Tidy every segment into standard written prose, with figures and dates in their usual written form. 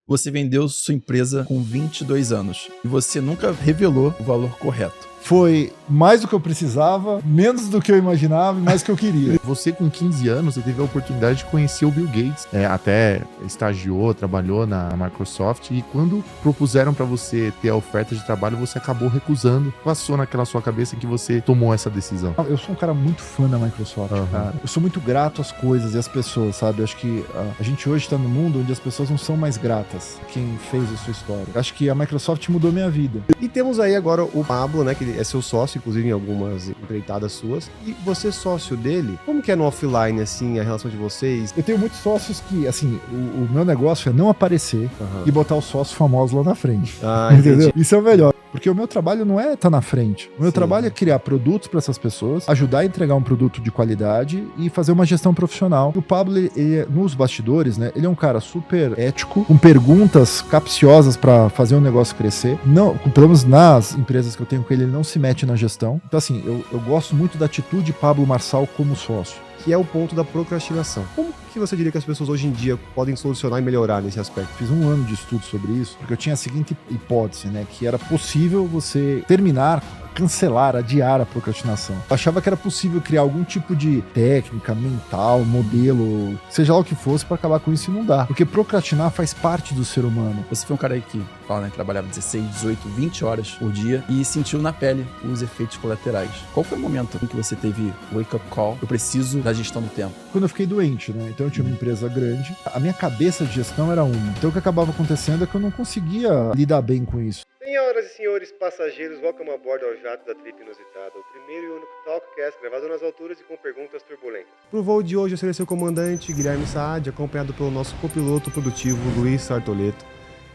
Você vendeu sua empresa com 22 anos e você nunca revelou o valor correto. Foi mais do que eu precisava, menos do que eu imaginava e mais do que eu queria. Você com 15 anos, você teve a oportunidade de conhecer o Bill Gates. Até estagiou, trabalhou na Microsoft. E quando propuseram para você ter a oferta de trabalho, você acabou recusando. Passou naquela sua cabeça que você tomou essa decisão? Eu sou um cara muito fã da Microsoft, cara. Eu sou muito grato às coisas e às pessoas, sabe? Eu acho que a gente hoje tá num mundo onde as pessoas não são mais gratas quem fez a sua história. Eu acho que a Microsoft mudou minha vida. E temos aí agora o Pablo, né? Que é seu sócio, inclusive em algumas empreitadas suas. E você, sócio dele, como que é no offline, assim, a relação de vocês? Eu tenho muitos sócios que, assim, o meu negócio é não aparecer e botar os sócios famosos lá na frente. Entendeu? Isso é o melhor. Porque o meu trabalho não é estar na frente. O meu trabalho é criar produtos para essas pessoas, ajudar a entregar um produto de qualidade e fazer uma gestão profissional. O Pablo, ele, nos bastidores, né, ele é um cara super ético, com perguntas capciosas para fazer o negócio crescer. Não, pelo menos nas empresas que eu tenho com ele, ele não se mete na gestão. Então, assim, eu gosto muito da atitude de Pablo Marçal como sócio. Que é o ponto da procrastinação. Como que você diria que as pessoas hoje em dia podem solucionar e melhorar nesse aspecto? Fiz um ano de estudo sobre isso, porque eu tinha a seguinte hipótese, né? Que era possível você terminar, cancelar, adiar a procrastinação. Eu achava que era possível criar algum tipo de técnica, mental, modelo, seja lá o que fosse, para acabar com isso, e não dá. Porque procrastinar faz parte do ser humano. Você foi um cara aí que fala, né, trabalhava 16, 18, 20 horas por dia e sentiu na pele os efeitos colaterais. Qual foi o momento em que você teve wake-up call? Eu preciso da gestão do tempo. Quando eu fiquei doente, né? Então eu tinha uma empresa grande, a minha cabeça de gestão era uma. Então o que acabava acontecendo é que eu não conseguia lidar bem com isso. Senhoras e senhores passageiros, welcome a bordo ao jato da Trip Inusitada, o primeiro e único Talkcast gravado nas alturas e com perguntas turbulentas. Pro voo de hoje eu serei seu comandante, Guilherme Saad, acompanhado pelo nosso copiloto produtivo, Luiz Sartoleto,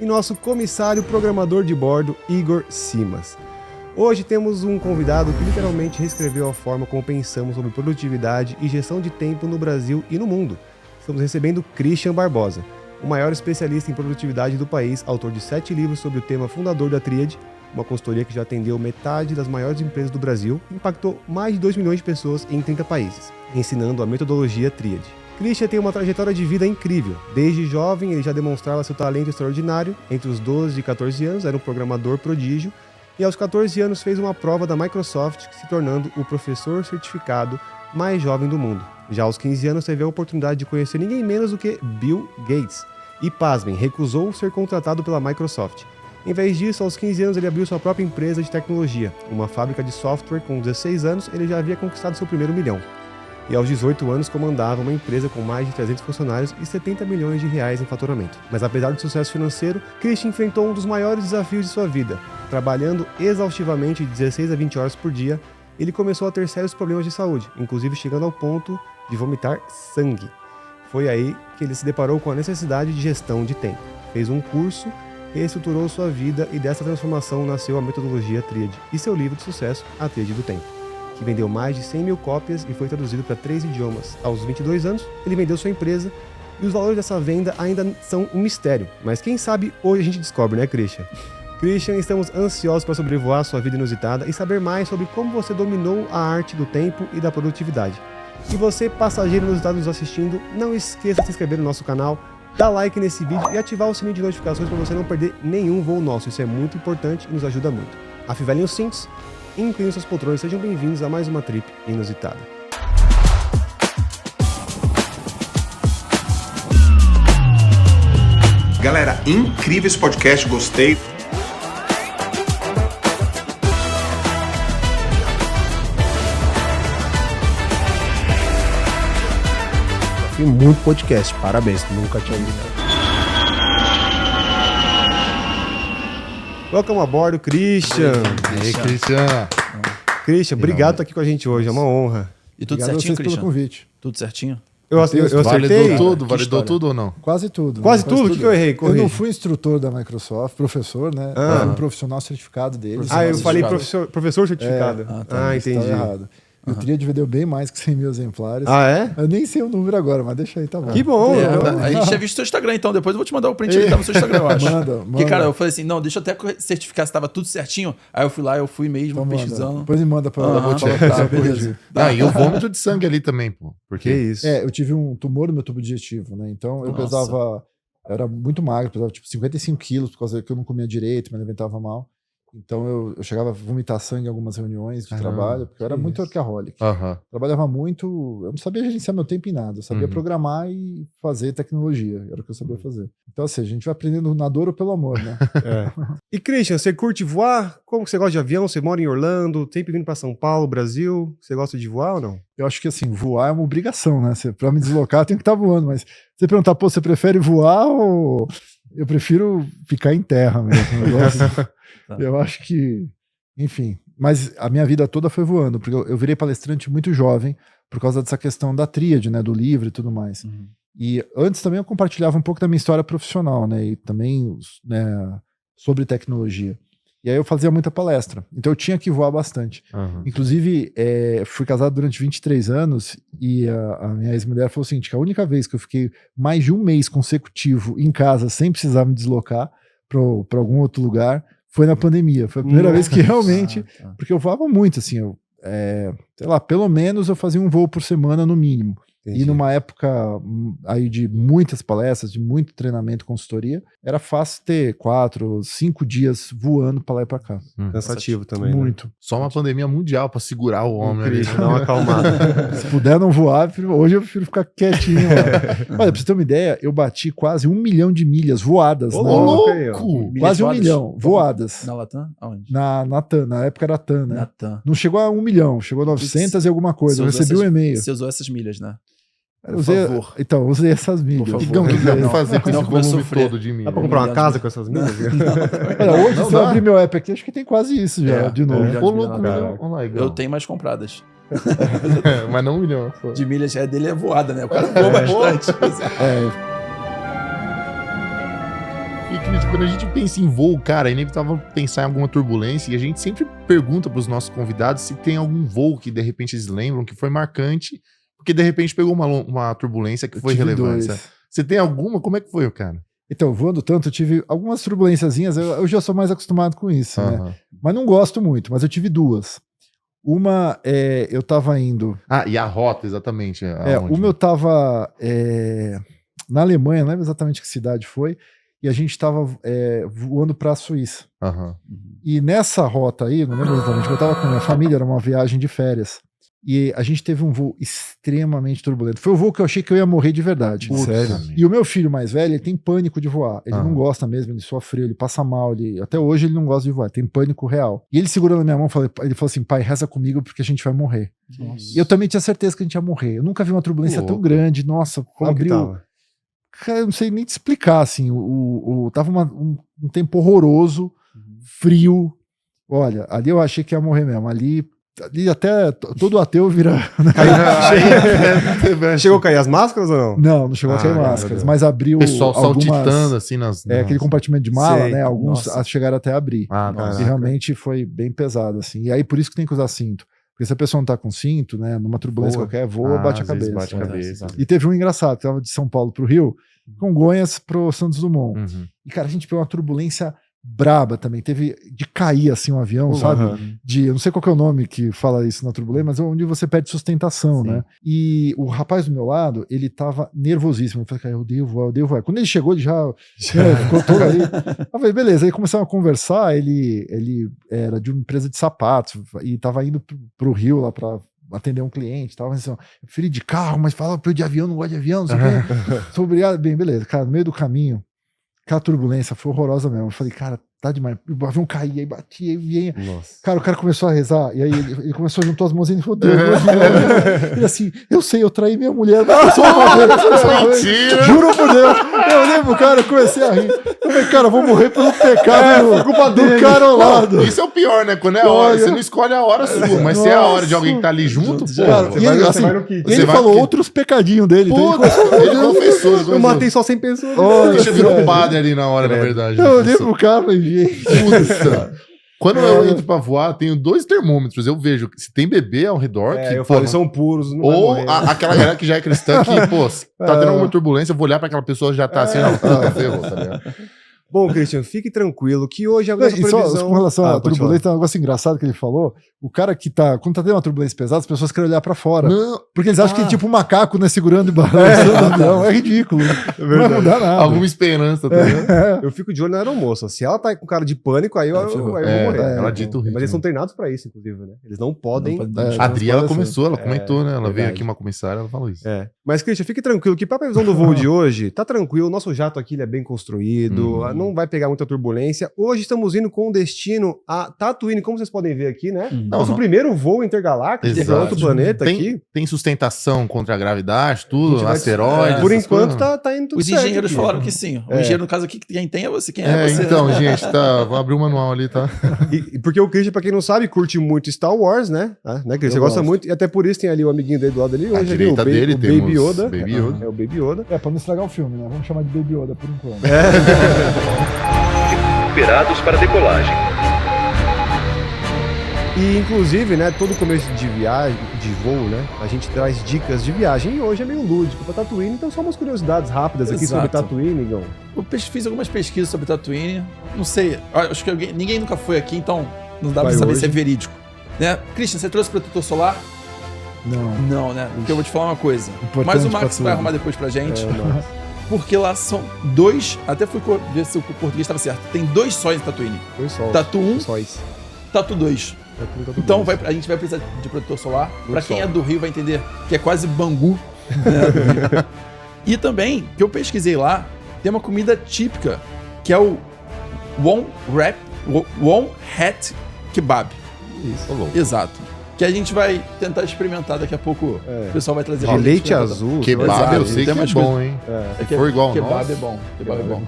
e nosso comissário programador de bordo, Igor Simas. Hoje temos um convidado que literalmente reescreveu a forma como pensamos sobre produtividade e gestão de tempo no Brasil e no mundo. Estamos recebendo Christian Barbosa, o maior especialista em produtividade do país, autor de 7 livros sobre o tema fundador da Tríade, uma consultoria que já atendeu metade das maiores empresas do Brasil e impactou mais de 2 milhões de pessoas em 30 países, ensinando a metodologia Tríade. Christian tem uma trajetória de vida incrível. Desde jovem, ele já demonstrava seu talento extraordinário. Entre os 12 e 14 anos, era um programador prodígio, e aos 14 anos fez uma prova da Microsoft, se tornando o professor certificado mais jovem do mundo. Já aos 15 anos, teve a oportunidade de conhecer ninguém menos do que Bill Gates. E, pasmem, recusou ser contratado pela Microsoft. Em vez disso, aos 15 anos, ele abriu sua própria empresa de tecnologia, uma fábrica de software. Com 16 anos, ele já havia conquistado seu primeiro milhão. E aos 18 anos, comandava uma empresa com mais de 300 funcionários e 70 milhões de reais em faturamento. Mas apesar do sucesso financeiro, Christian enfrentou um dos maiores desafios de sua vida. Trabalhando exaustivamente de 16 a 20 horas por dia, ele começou a ter sérios problemas de saúde, inclusive chegando ao ponto de vomitar sangue. Foi aí que ele se deparou com a necessidade de gestão de tempo. Fez um curso, reestruturou sua vida e dessa transformação nasceu a metodologia Tríade e seu livro de sucesso, A Tríade do Tempo, que vendeu mais de 100 mil cópias e foi traduzido para 3 idiomas. Aos 22 anos, ele vendeu sua empresa e os valores dessa venda ainda são um mistério. Mas quem sabe hoje a gente descobre, né, Christian? Christian, estamos ansiosos para sobrevoar sua vida inusitada e saber mais sobre como você dominou a arte do tempo e da produtividade. E você, passageiro inusitado nos assistindo, não esqueça de se inscrever no nosso canal, dar like nesse vídeo e ativar o sininho de notificações para você não perder nenhum voo nosso. Isso é muito importante e nos ajuda muito. Afivelem os cintos, inclinem suas poltronas, sejam bem-vindos a mais uma Trip Inusitada. Galera, incrível esse podcast, gostei. Muito podcast, parabéns, nunca tinha ouvido. Welcome a bordo, Christian. Aí, Christian. Christian, obrigado por estar aqui com a gente hoje, é uma honra. E tudo Obrigado certinho, a vocês pelo Christian? convite. Tudo certinho? Eu acertei? Validou tudo ou não? Quase tudo. Quase tudo? O que eu errei? Eu não fui instrutor da Microsoft, professor, né? Eu fui um profissional certificado deles. Eu falei professor certificado. Entendi. Tá errado. O Tríade vendeu bem mais que 100 mil exemplares. Ah, é? Eu nem sei o número agora, mas deixa aí, tá bom. Que bom. A gente tinha visto seu Instagram, então depois eu vou te mandar o print que tá no seu Instagram, eu acho. Manda. Porque, cara, eu falei assim, não, deixa eu até certificar se tava tudo certinho. Aí eu fui lá, eu fui mesmo Então pesquisando. Depois me manda pra eu vou te corrigir. E o vômito de sangue ali também, pô. Porque Que isso? Eu tive um tumor no meu tubo digestivo, né? Então eu pesava era muito magro, pesava tipo 55 quilos, por causa que eu não comia direito, me alimentava mal. Então eu chegava a vomitar sangue em algumas reuniões de trabalho, porque eu era muito workaholic. Trabalhava muito, eu não sabia gerenciar meu tempo em nada, eu sabia programar e fazer tecnologia, era o que eu sabia fazer. Então assim, a gente vai aprendendo na dor ou pelo amor, né? E Christian, você curte voar? Como que você gosta de avião? Você mora em Orlando, sempre vindo pra São Paulo, Brasil, você gosta de voar ou não? Eu acho que assim, voar é uma obrigação, né? Pra me deslocar eu tenho que estar voando, mas você perguntar, pô, você prefere voar ou... Eu prefiro ficar em terra mesmo. Eu acho que, enfim, mas a minha vida toda foi voando, porque eu virei palestrante muito jovem por causa dessa questão da tríade, né, do livro e tudo mais. E antes também eu compartilhava um pouco da minha história profissional, né, e também, né, sobre tecnologia. E aí eu fazia muita palestra, então eu tinha que voar bastante. Inclusive, fui casado durante 23 anos e a minha ex-mulher falou o seguinte, que a única vez que eu fiquei mais de um mês consecutivo em casa, sem precisar me deslocar para algum outro lugar, foi na pandemia. Foi a primeira vez que realmente... Porque eu voava muito, assim, sei lá, pelo menos eu fazia um voo por semana no mínimo. Entendi. E numa época aí de muitas palestras, de muito treinamento, consultoria, era fácil ter 4, 5 dias voando pra lá e pra cá. Cansativo também, muito. Né? Só uma pandemia mundial pra segurar o homem ali. Dar uma acalmada. Se puder não voar, hoje eu prefiro ficar quietinho. Olha, pra você ter uma ideia, eu bati quase 1 milhão de milhas voadas. Louco! Quase 1 milhão voadas. Na Latam? Aonde? Na TAM, na época era TAM, né? Na TAM. Não chegou a 1 milhão, chegou a 900 e alguma coisa. Eu recebi um e-mail. Você usou essas milhas, né? Então, usei essas milhas. Digam que dá pra fazer com esse volume todo de milhas. Dá pra comprar uma casa com essas milhas? Hoje, se eu abrir meu app aqui, acho que tem quase isso já, de novo. Ô, louco, eu tenho mais compradas. Mas não 1 milhão. De milhas, dele é voada, né? O cara voa bastante. E quando a gente pensa em voo, cara, é inevitável pensar em alguma turbulência e a gente sempre pergunta pros nossos convidados se tem algum voo que de repente eles lembram que foi marcante, porque de repente pegou uma turbulência que foi relevante. Você tem alguma? Como é que foi, cara? Então, voando tanto, eu tive algumas turbulênciazinhas, eu já sou mais acostumado com isso, né? Mas não gosto muito, mas eu tive 2. Uma, eu tava indo... E a rota, exatamente. Uma eu tava na Alemanha, não lembro exatamente que cidade foi, e a gente tava voando pra Suíça. E nessa rota aí, não lembro exatamente, eu tava com a minha família, era uma viagem de férias. E a gente teve um voo extremamente turbulento. Foi o voo que eu achei que eu ia morrer de verdade. Sério? E o meu filho mais velho, ele tem pânico de voar. Ele não gosta mesmo, ele sofre, ele passa mal. Até hoje ele não gosta de voar, tem pânico real. E ele segurando na minha mão, ele falou assim, pai, reza comigo porque a gente vai morrer. Nossa. E eu também tinha certeza que a gente ia morrer. Eu nunca vi uma turbulência tão grande. Nossa, como abriu... Cara, eu não sei nem te explicar, assim. Tava um tempo horroroso, frio. Olha, ali eu achei que ia morrer mesmo. Ali até todo ateu vira... Chegou a cair as máscaras ou não? Não chegou a cair máscaras, mas abriu... O pessoal saltitando assim aquele compartimento de mala, né? Alguns chegaram até a abrir. E realmente foi bem pesado, assim. E aí por isso que tem que usar cinto. Porque se a pessoa não tá com cinto, né? Numa turbulência qualquer, bate a cabeça. Bate a cabeça. E teve um engraçado, que tava de São Paulo pro Rio, Congonhas pro Santos Dumont. E cara, a gente pegou uma turbulência braba também, teve de cair assim um avião, sabe? Eu não sei qual que é o nome que fala isso na turbulência, mas é onde você perde sustentação, né? E o rapaz do meu lado, ele tava nervosíssimo. Eu falei, cara, eu odeio voar. Quando ele chegou, ele já ficou todo ali. Eu falei, beleza. Aí começamos a conversar, ele era de uma empresa de sapatos e tava indo pro Rio lá pra atender um cliente, tava assim, filho de carro, mas fala pra eu de avião, não gosto de avião, não sei o quê. Sou obrigado. Bem, beleza. Cara, no meio do caminho, aquela turbulência foi horrorosa mesmo. Eu falei, cara, tá demais. O avião caía, aí batia, aí vinha. Cara, o cara começou a rezar, e aí ele começou a juntar as mãozinhas e falou, Deus, ele assim, eu sei, eu traí minha mulher, mas eu mentira! Juro por Deus! Eu olhei pro cara, eu comecei a rir. Eu falei, cara, eu vou morrer pelo pecado do cara ao lado. Isso é o pior, né? Quando é a hora, você não escolhe a hora sua, mas se é a hora de alguém que tá ali junto, pô. Cara, ele falou outros pecadinhos dele. Ele confessou. Eu matei só 100 pessoas. Deixa eu virar um padre ali na hora, na verdade. Eu olhei pro cara e puta. Quando eu entro pra voar, tenho 2 termômetros. Eu vejo se tem bebê ao redor. Que, eu falo, são puros. Não ou aquela galera que já é cristã que, pô, tá tendo alguma turbulência, eu vou olhar pra aquela pessoa já tá assim, não, ferrou, tá ligado? Bom, Christian, fique tranquilo que hoje a nossa E só previsão... com relação à pode falar. turbulência, tem um negócio engraçado que ele falou. O cara que tá. Quando tá tendo uma turbulência pesada, as pessoas querem olhar pra fora. Não, Porque eles acham que tipo um macaco, né, segurando e balançando o avião. É ridículo. Não vai mudar nada. alguma esperança, tá ligado? Eu fico de olho na aeromoça. Se ela tá com cara de pânico, aí eu vou morrer. Ela dita o ritmo. Mas eles são treinados pra isso, inclusive, né? Eles não podem... A Adri, ela Pode ser. começou, ela comentou, né? Ela veio verdade. aqui, uma comissária, ela falou isso. Mas, Christian, fique tranquilo que pra previsão do voo de hoje, tá tranquilo, o nosso jato aqui ele é bem construído, não vai pegar muita turbulência. Hoje estamos indo com destino a Tatooine, como vocês podem ver aqui, né? Nosso primeiro voo intergaláctico para Exato. outro planeta aqui. Tem sustentação contra a gravidade, A tudo, gente vai- asteroides. Por essas enquanto coisas. tá indo tudo Os certo engenheiros aqui. falaram que sim. O engenheiro, no caso aqui, quem tem é você. Quem é você? Então, gente, tá, vou abrir o manual ali, tá? E porque o Christian, pra quem não sabe, curte muito Star Wars, né? Né, Christian? Você Eu gosta gosto. muito, e até por isso tem ali o amiguinho dele do lado ali. À Hoje ali, direita dele o temos Baby Yoda. Baby Yoda. É o Baby Yoda. Pra não estragar o filme, né? Vamos chamar de Baby Yoda por enquanto. Recuperados para decolagem. E, inclusive, né, todo começo de viagem, de voo, né, a gente traz dicas de viagem. E hoje é meio lúdico pra Tatooine, então só umas curiosidades rápidas aqui sobre Exato. Tatooine, Igão. Eu fiz algumas pesquisas sobre Tatooine. Não sei, acho que ninguém nunca foi aqui, então não dá Vai pra saber hoje. se é verídico. Né? Christian, você trouxe protetor solar? Não. Não, né? Porque eu vou te falar uma coisa. Importante Mas o pra Max tudo. vai arrumar depois pra gente. Mas- Porque lá são dois. Até fui ver se o português estava certo. Tem dois sóis em Tatooine. Foi só. Tatu 1, Só isso. Tatu 2. Então a gente vai precisar de protetor solar. Pra quem sol. é do Rio vai entender que é quase Bangu. Né, do Rio. E também, que eu pesquisei lá, tem uma comida típica, que é o Won Hat Kebab. Isso. Ô, louco. Exato. Que a gente vai tentar experimentar daqui a pouco. O pessoal vai trazer De pra gente leite experimentar. azul. Kebab, Exato. eu sei Tem que é umas bom, coisas- hein? É Se for igual ao Kebab nosso. é bom. Kebab é bom.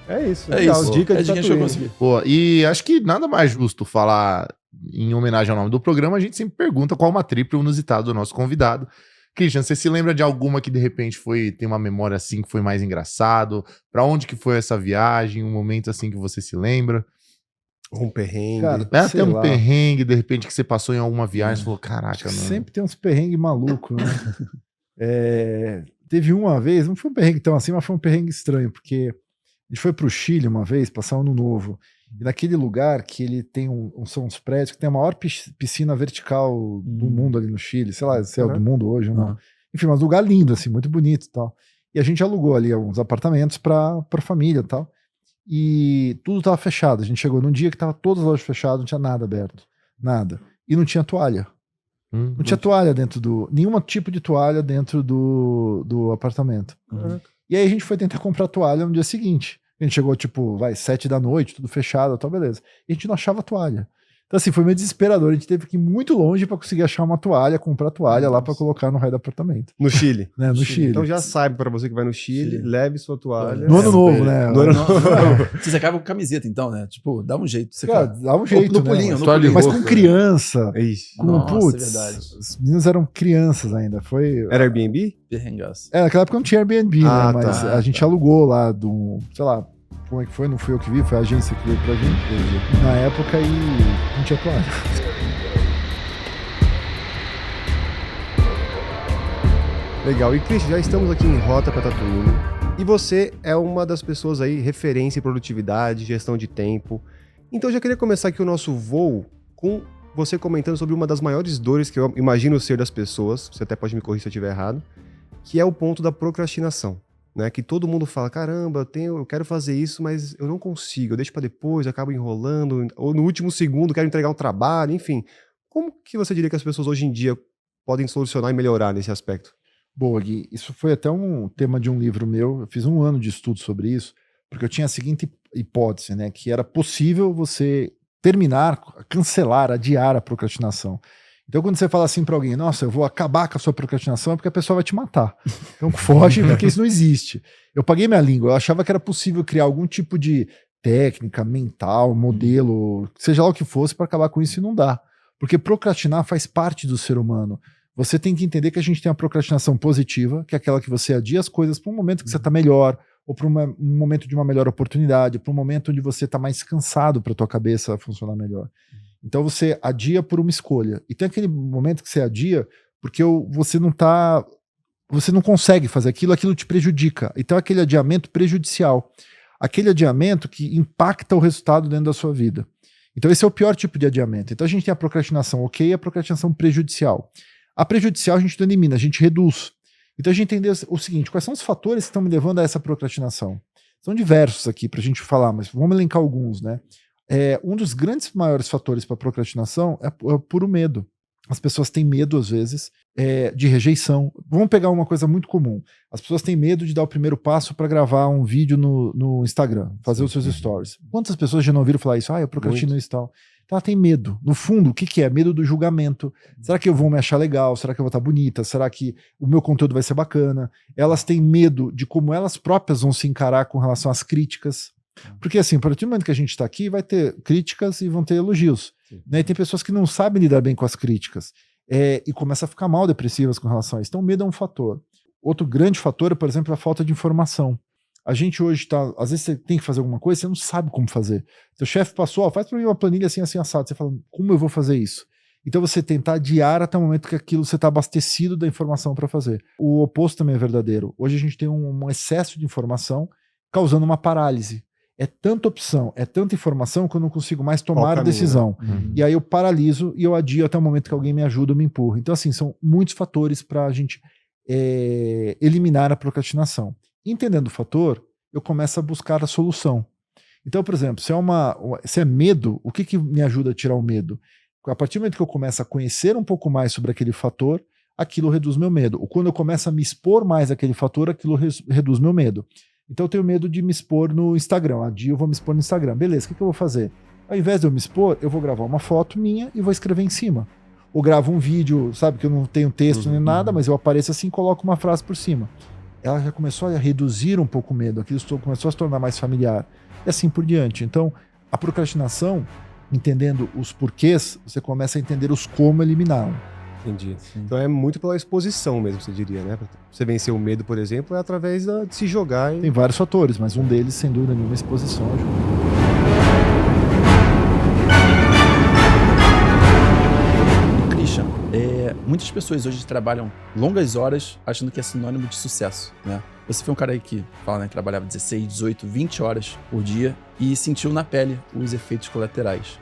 É isso. É legal, isso. Dicas É de a dica que eu Tatooine. consegui. Pô, e acho que nada mais justo falar em homenagem ao nome do programa, a gente sempre pergunta qual uma trip inusitada do nosso convidado. Christian, você se lembra de alguma que de repente tem uma memória assim que foi mais engraçado? Pra onde que foi essa viagem? Um momento assim que você se lembra? Um perrengue. Cara, Até um lá. perrengue, de repente, que você passou em alguma viagem e falou, caraca, mano. Sempre tem uns perrengues malucos, né? Teve uma vez, não foi um perrengue tão assim, mas foi um perrengue estranho, porque a gente foi pro Chile uma vez, passar um ano novo, e naquele lugar que ele tem são uns prédios que tem a maior piscina vertical do mundo ali no Chile, sei lá se é o do mundo hoje ou não. Enfim, mas um lugar lindo, assim, muito bonito e tal. E a gente alugou ali alguns apartamentos pra família e tal. E tudo tava fechado. A gente chegou num dia que tava todas as lojas fechadas, não tinha nada aberto. Nada. E não tinha toalha. Não tinha toalha nenhum tipo de toalha dentro do apartamento. E aí a gente foi tentar comprar toalha no dia seguinte. A gente chegou, 7 da noite, tudo fechado, tal, beleza. E a gente não achava toalha. Então, assim, foi meio desesperador. A gente teve que ir muito longe pra conseguir achar uma toalha, comprar toalha lá pra colocar no raio do apartamento. No Chile. Né? No Chile. Então já sabe, pra você que vai no Chile, leve sua toalha. No ano novo, né? No ano novo. Você acaba com camiseta, então, né? Tipo, dá um jeito. Você Cara, dá um jeito, no né? pulinho, Mas- no pulinho. Mas com criança, Ixi. com Nossa, putz, é verdade. os meninos eram crianças ainda. Foi. Era Airbnb? Perrengaço. Naquela época não tinha Airbnb, Ah, né? Mas tá, a gente alugou lá sei lá, como é que foi? Não fui eu que vi, foi a agência que veio pra gente. Na época e não tinha toalha. Legal. E, Cris, já estamos aqui em rota para Tatooine. E você é uma das pessoas aí, referência em produtividade, gestão de tempo. Então, eu já queria começar aqui o nosso voo com você comentando sobre uma das maiores dores que eu imagino ser das pessoas. Você até pode me corrigir se eu estiver errado. Que é o ponto da procrastinação. Né? Que todo mundo fala, caramba, eu quero fazer isso, mas eu não consigo. Eu deixo para depois, eu acabo enrolando. Ou no último segundo, quero entregar um trabalho, enfim. Como que você diria que as pessoas hoje em dia podem solucionar e melhorar nesse aspecto? Boa, Gui. Isso foi até um tema de um livro meu. Eu fiz 1 ano de estudo sobre isso, porque eu tinha a seguinte hipótese, né? Que era possível você cancelar, adiar a procrastinação. Então, quando você fala assim para alguém, nossa, eu vou acabar com a sua procrastinação, é porque a pessoa vai te matar. Então, foge, porque isso não existe. Eu paguei minha língua, eu achava que era possível criar algum tipo de técnica mental, modelo, seja lá o que fosse, para acabar com isso, e não dá. Porque procrastinar faz parte do ser humano. Você tem que entender que a gente tem uma procrastinação positiva, que é aquela que você adia as coisas para um momento que você está melhor, ou para um momento de uma melhor oportunidade, para um momento onde você está mais cansado para a tua cabeça funcionar melhor. Então você adia por uma escolha. E tem aquele momento que você adia porque você não consegue fazer aquilo te prejudica. Então é aquele adiamento prejudicial. aquele adiamento que impacta o resultado dentro da sua vida. Então esse é o pior tipo de adiamento. Então a gente tem a procrastinação ok e a procrastinação prejudicial. A prejudicial a gente não elimina, a gente reduz. Então a gente entendeu o seguinte, quais são os fatores que estão me levando a essa procrastinação? São diversos aqui para a gente falar, mas vamos elencar alguns, né? Um dos grandes maiores fatores para procrastinação é o puro medo. As pessoas têm medo, às vezes, de rejeição. Vamos pegar uma coisa muito comum. As pessoas têm medo de dar o primeiro passo para gravar um vídeo no Instagram, fazer os seus stories. Quantas pessoas já não ouviram falar isso? Eu procrastino isso e tal. Então ela tem medo. No fundo, o que é? Medo do julgamento. Será que eu vou me achar legal? Será que eu vou estar bonita? Será que o meu conteúdo vai ser bacana? Elas têm medo de como elas próprias vão se encarar com relação às críticas. Porque assim, a partir do momento que a gente está aqui, vai ter críticas e vão ter elogios. Né? E tem pessoas que não sabem lidar bem com as críticas e começam a ficar mal depressivas com relação a isso. Então o medo é um fator. Outro grande fator é, por exemplo, a falta de informação. A gente hoje está, às vezes você tem que fazer alguma coisa, você não sabe como fazer. Seu chefe passou, faz para mim uma planilha assim, assim, assado. Você fala, como eu vou fazer isso? Então você tentar adiar até o momento que aquilo você está abastecido da informação para fazer. O oposto também é verdadeiro. Hoje a gente tem um excesso de informação causando uma parálise. É tanta opção, é tanta informação que eu não consigo mais tomar a decisão. E aí eu paraliso e eu adio até o momento que alguém me ajuda ou me empurra. Então assim, são muitos fatores para a gente eliminar a procrastinação. Entendendo o fator, eu começo a buscar a solução. Então, por exemplo, se é medo, o que me ajuda a tirar o medo? A partir do momento que eu começo a conhecer um pouco mais sobre aquele fator, aquilo reduz meu medo. Ou quando eu começo a me expor mais àquele fator, aquilo reduz meu medo. Então eu tenho medo de me expor no Instagram. Eu vou me expor no Instagram. Beleza, o que eu vou fazer? Ao invés de eu me expor, eu vou gravar uma foto minha e vou escrever em cima. Ou gravo um vídeo, sabe, que eu não tenho texto nem nada, mas eu apareço assim e coloco uma frase por cima. Ela já começou a reduzir um pouco o medo, aquilo começou a se tornar mais familiar. E assim por diante. Então, a procrastinação, entendendo os porquês, você começa a entender os como eliminá-la. Entendi. Então é muito pela exposição mesmo, você diria, né? Pra você vencer o medo, por exemplo, é através de se jogar. Tem vários fatores, mas um deles, sem dúvida nenhuma, é a exposição ajuda. Christian, muitas pessoas hoje trabalham longas horas achando que é sinônimo de sucesso, né? Você foi um cara aí que fala, né, que trabalhava 16, 18, 20 horas por dia e sentiu na pele os efeitos colaterais.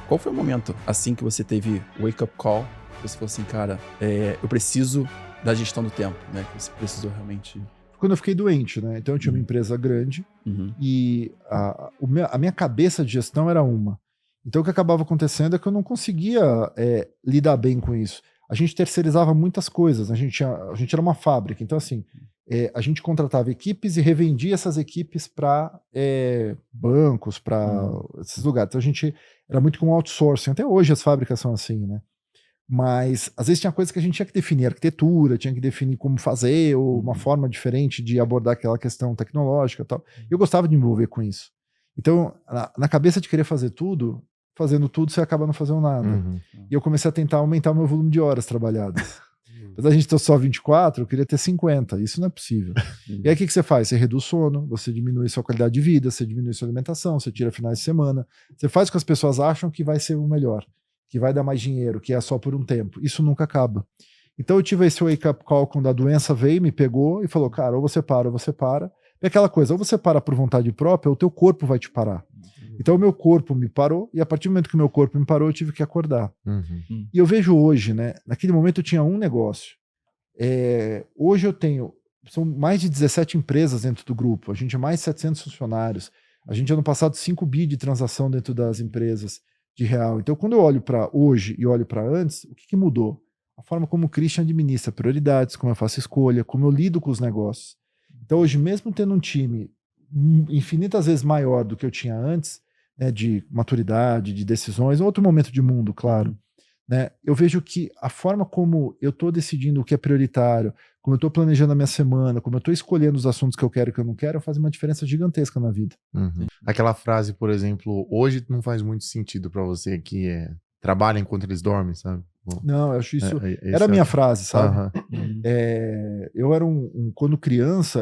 Qual foi o momento, assim, que você teve o wake-up call? Você falou assim, cara, eu preciso da gestão do tempo, né? Que você precisou realmente... Quando eu fiquei doente, né? Então eu tinha uma empresa grande e a minha cabeça de gestão era uma. Então o que acabava acontecendo é que eu não conseguia lidar bem com isso. A gente terceirizava muitas coisas, a gente era uma fábrica, então assim, a gente contratava equipes e revendia essas equipes para bancos, para esses lugares. Então a gente era muito com outsourcing, até hoje as fábricas são assim, né? Mas às vezes tinha coisas que a gente tinha que definir arquitetura, tinha que definir como fazer, ou uma forma diferente de abordar aquela questão tecnológica e tal. Eu gostava de me envolver com isso. Então, na cabeça de querer fazer tudo, fazendo tudo, você acaba não fazendo nada. E eu comecei a tentar aumentar o meu volume de horas trabalhadas. Apesar de a gente ter só 24, eu queria ter 50. Isso não é possível. E aí o que você faz? Você reduz o sono, você diminui sua qualidade de vida, você diminui sua alimentação, você tira finais de semana. Você faz o que as pessoas acham que vai ser o melhor, que vai dar mais dinheiro, que é só por um tempo. Isso nunca acaba. Então eu tive esse wake-up call quando a doença veio, me pegou e falou, cara, ou você para, ou você para. É aquela coisa, ou você para por vontade própria, ou o teu corpo vai te parar. Então o meu corpo me parou, e a partir do momento que o meu corpo me parou, eu tive que acordar. E eu vejo hoje, né, naquele momento eu tinha um negócio. Hoje eu tenho, são mais de 17 empresas dentro do grupo, a gente é mais de 700 funcionários, a gente ano passado 5 bi de transação dentro das empresas de real. Então quando eu olho para hoje e olho para antes, o que mudou? A forma como o Christian administra prioridades, como eu faço escolha, como eu lido com os negócios. Então hoje, mesmo tendo um time infinitas vezes maior do que eu tinha antes, né, de maturidade, de decisões, outro momento de mundo, claro, né, eu vejo que a forma como eu estou decidindo o que é prioritário, como eu estou planejando a minha semana, como eu estou escolhendo os assuntos que eu quero e que eu não quero, faz uma diferença gigantesca na vida. Aquela frase, por exemplo, hoje não faz muito sentido para você, que trabalha enquanto eles dormem, sabe? Bom, não, eu acho isso... era a minha frase, sabe? Eu era quando criança,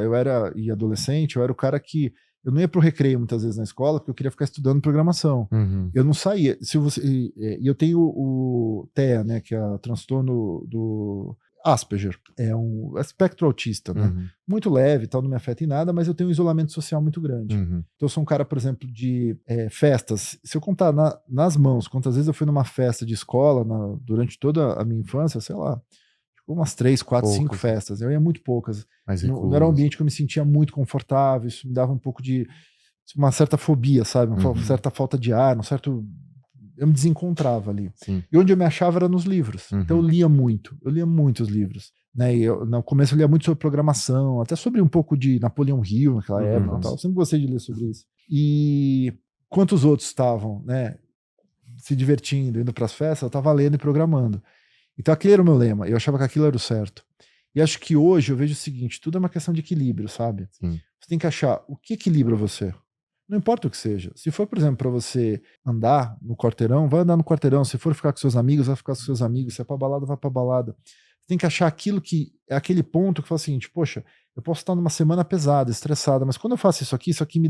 e adolescente, eu era o cara que eu não ia pro recreio muitas vezes na escola, porque eu queria ficar estudando programação. Eu não saía. E eu tenho o TEA, né, que é o transtorno do... Asperger. É um espectro autista, né? Muito leve, tal, não me afeta em nada, mas eu tenho um isolamento social muito grande. Então eu sou um cara, por exemplo, de festas. Se eu contar nas mãos, quantas vezes eu fui numa festa de escola durante toda a minha infância, sei lá, umas 3, 4, 5 festas. Eu ia muito poucas. Não era um ambiente que eu me sentia muito confortável, isso me dava um pouco de uma certa fobia, sabe? Uma certa falta de ar, eu me desencontrava ali. Sim. E onde eu me achava era nos livros. Então eu lia muitos livros. Né? E no começo eu lia muito sobre programação, até sobre um pouco de Napoleão Hill naquela época. Tal. Eu sempre gostei de ler sobre isso. E quantos outros estavam, né, se divertindo, indo para as festas, eu estava lendo e programando. Então aquele era o meu lema. Eu achava que aquilo era o certo. E acho que hoje eu vejo o seguinte, tudo é uma questão de equilíbrio, sabe? Sim. Você tem que achar o que equilibra você. Não importa o que seja. Se for, por exemplo, para você andar no quarteirão, vai andar no quarteirão. Se for ficar com seus amigos, vai ficar com seus amigos. Se é pra balada, vai pra balada. Você tem que achar aquilo que é aquele ponto que fala assim, poxa, eu posso estar numa semana pesada, estressada, mas quando eu faço isso aqui me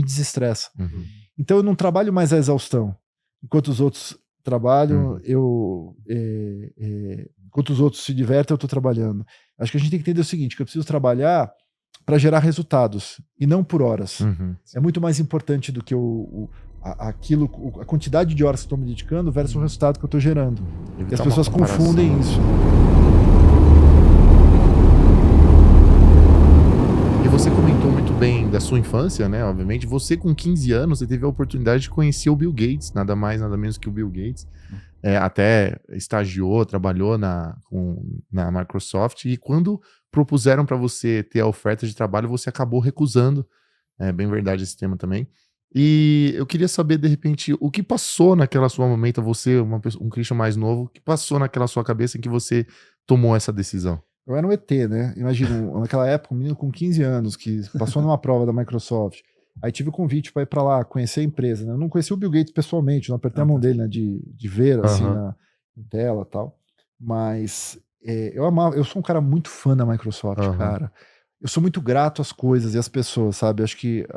desestressa. Então eu não trabalho mais a exaustão. Enquanto os outros trabalham, enquanto os outros se divertem, eu tô trabalhando. Acho que a gente tem que entender o seguinte, que eu preciso trabalhar para gerar resultados e não por horas. É muito mais importante do que a quantidade de horas que eu estou me dedicando versus o resultado que eu estou gerando. E as pessoas confundem isso. E você comentou muito bem da sua infância, né? Obviamente, você com 15 anos, você teve a oportunidade de conhecer o Bill Gates, nada mais, nada menos que o Bill Gates. Até estagiou, trabalhou na Microsoft, e quando propuseram para você ter a oferta de trabalho, você acabou recusando. É bem verdade esse tema também. E eu queria saber, de repente, o que passou naquela sua momento, você, um Christian mais novo, o que passou naquela sua cabeça em que você tomou essa decisão? Eu era um ET, né? Imagina, naquela época, um menino com 15 anos que passou numa prova da Microsoft. Aí tive o convite para ir para lá, conhecer a empresa. Né? Eu não conheci o Bill Gates pessoalmente, não apertei a mão dele, né? De ver, assim, na tela e tal. Mas eu sou um cara muito fã da Microsoft, cara. Eu sou muito grato às coisas e às pessoas, sabe? Acho que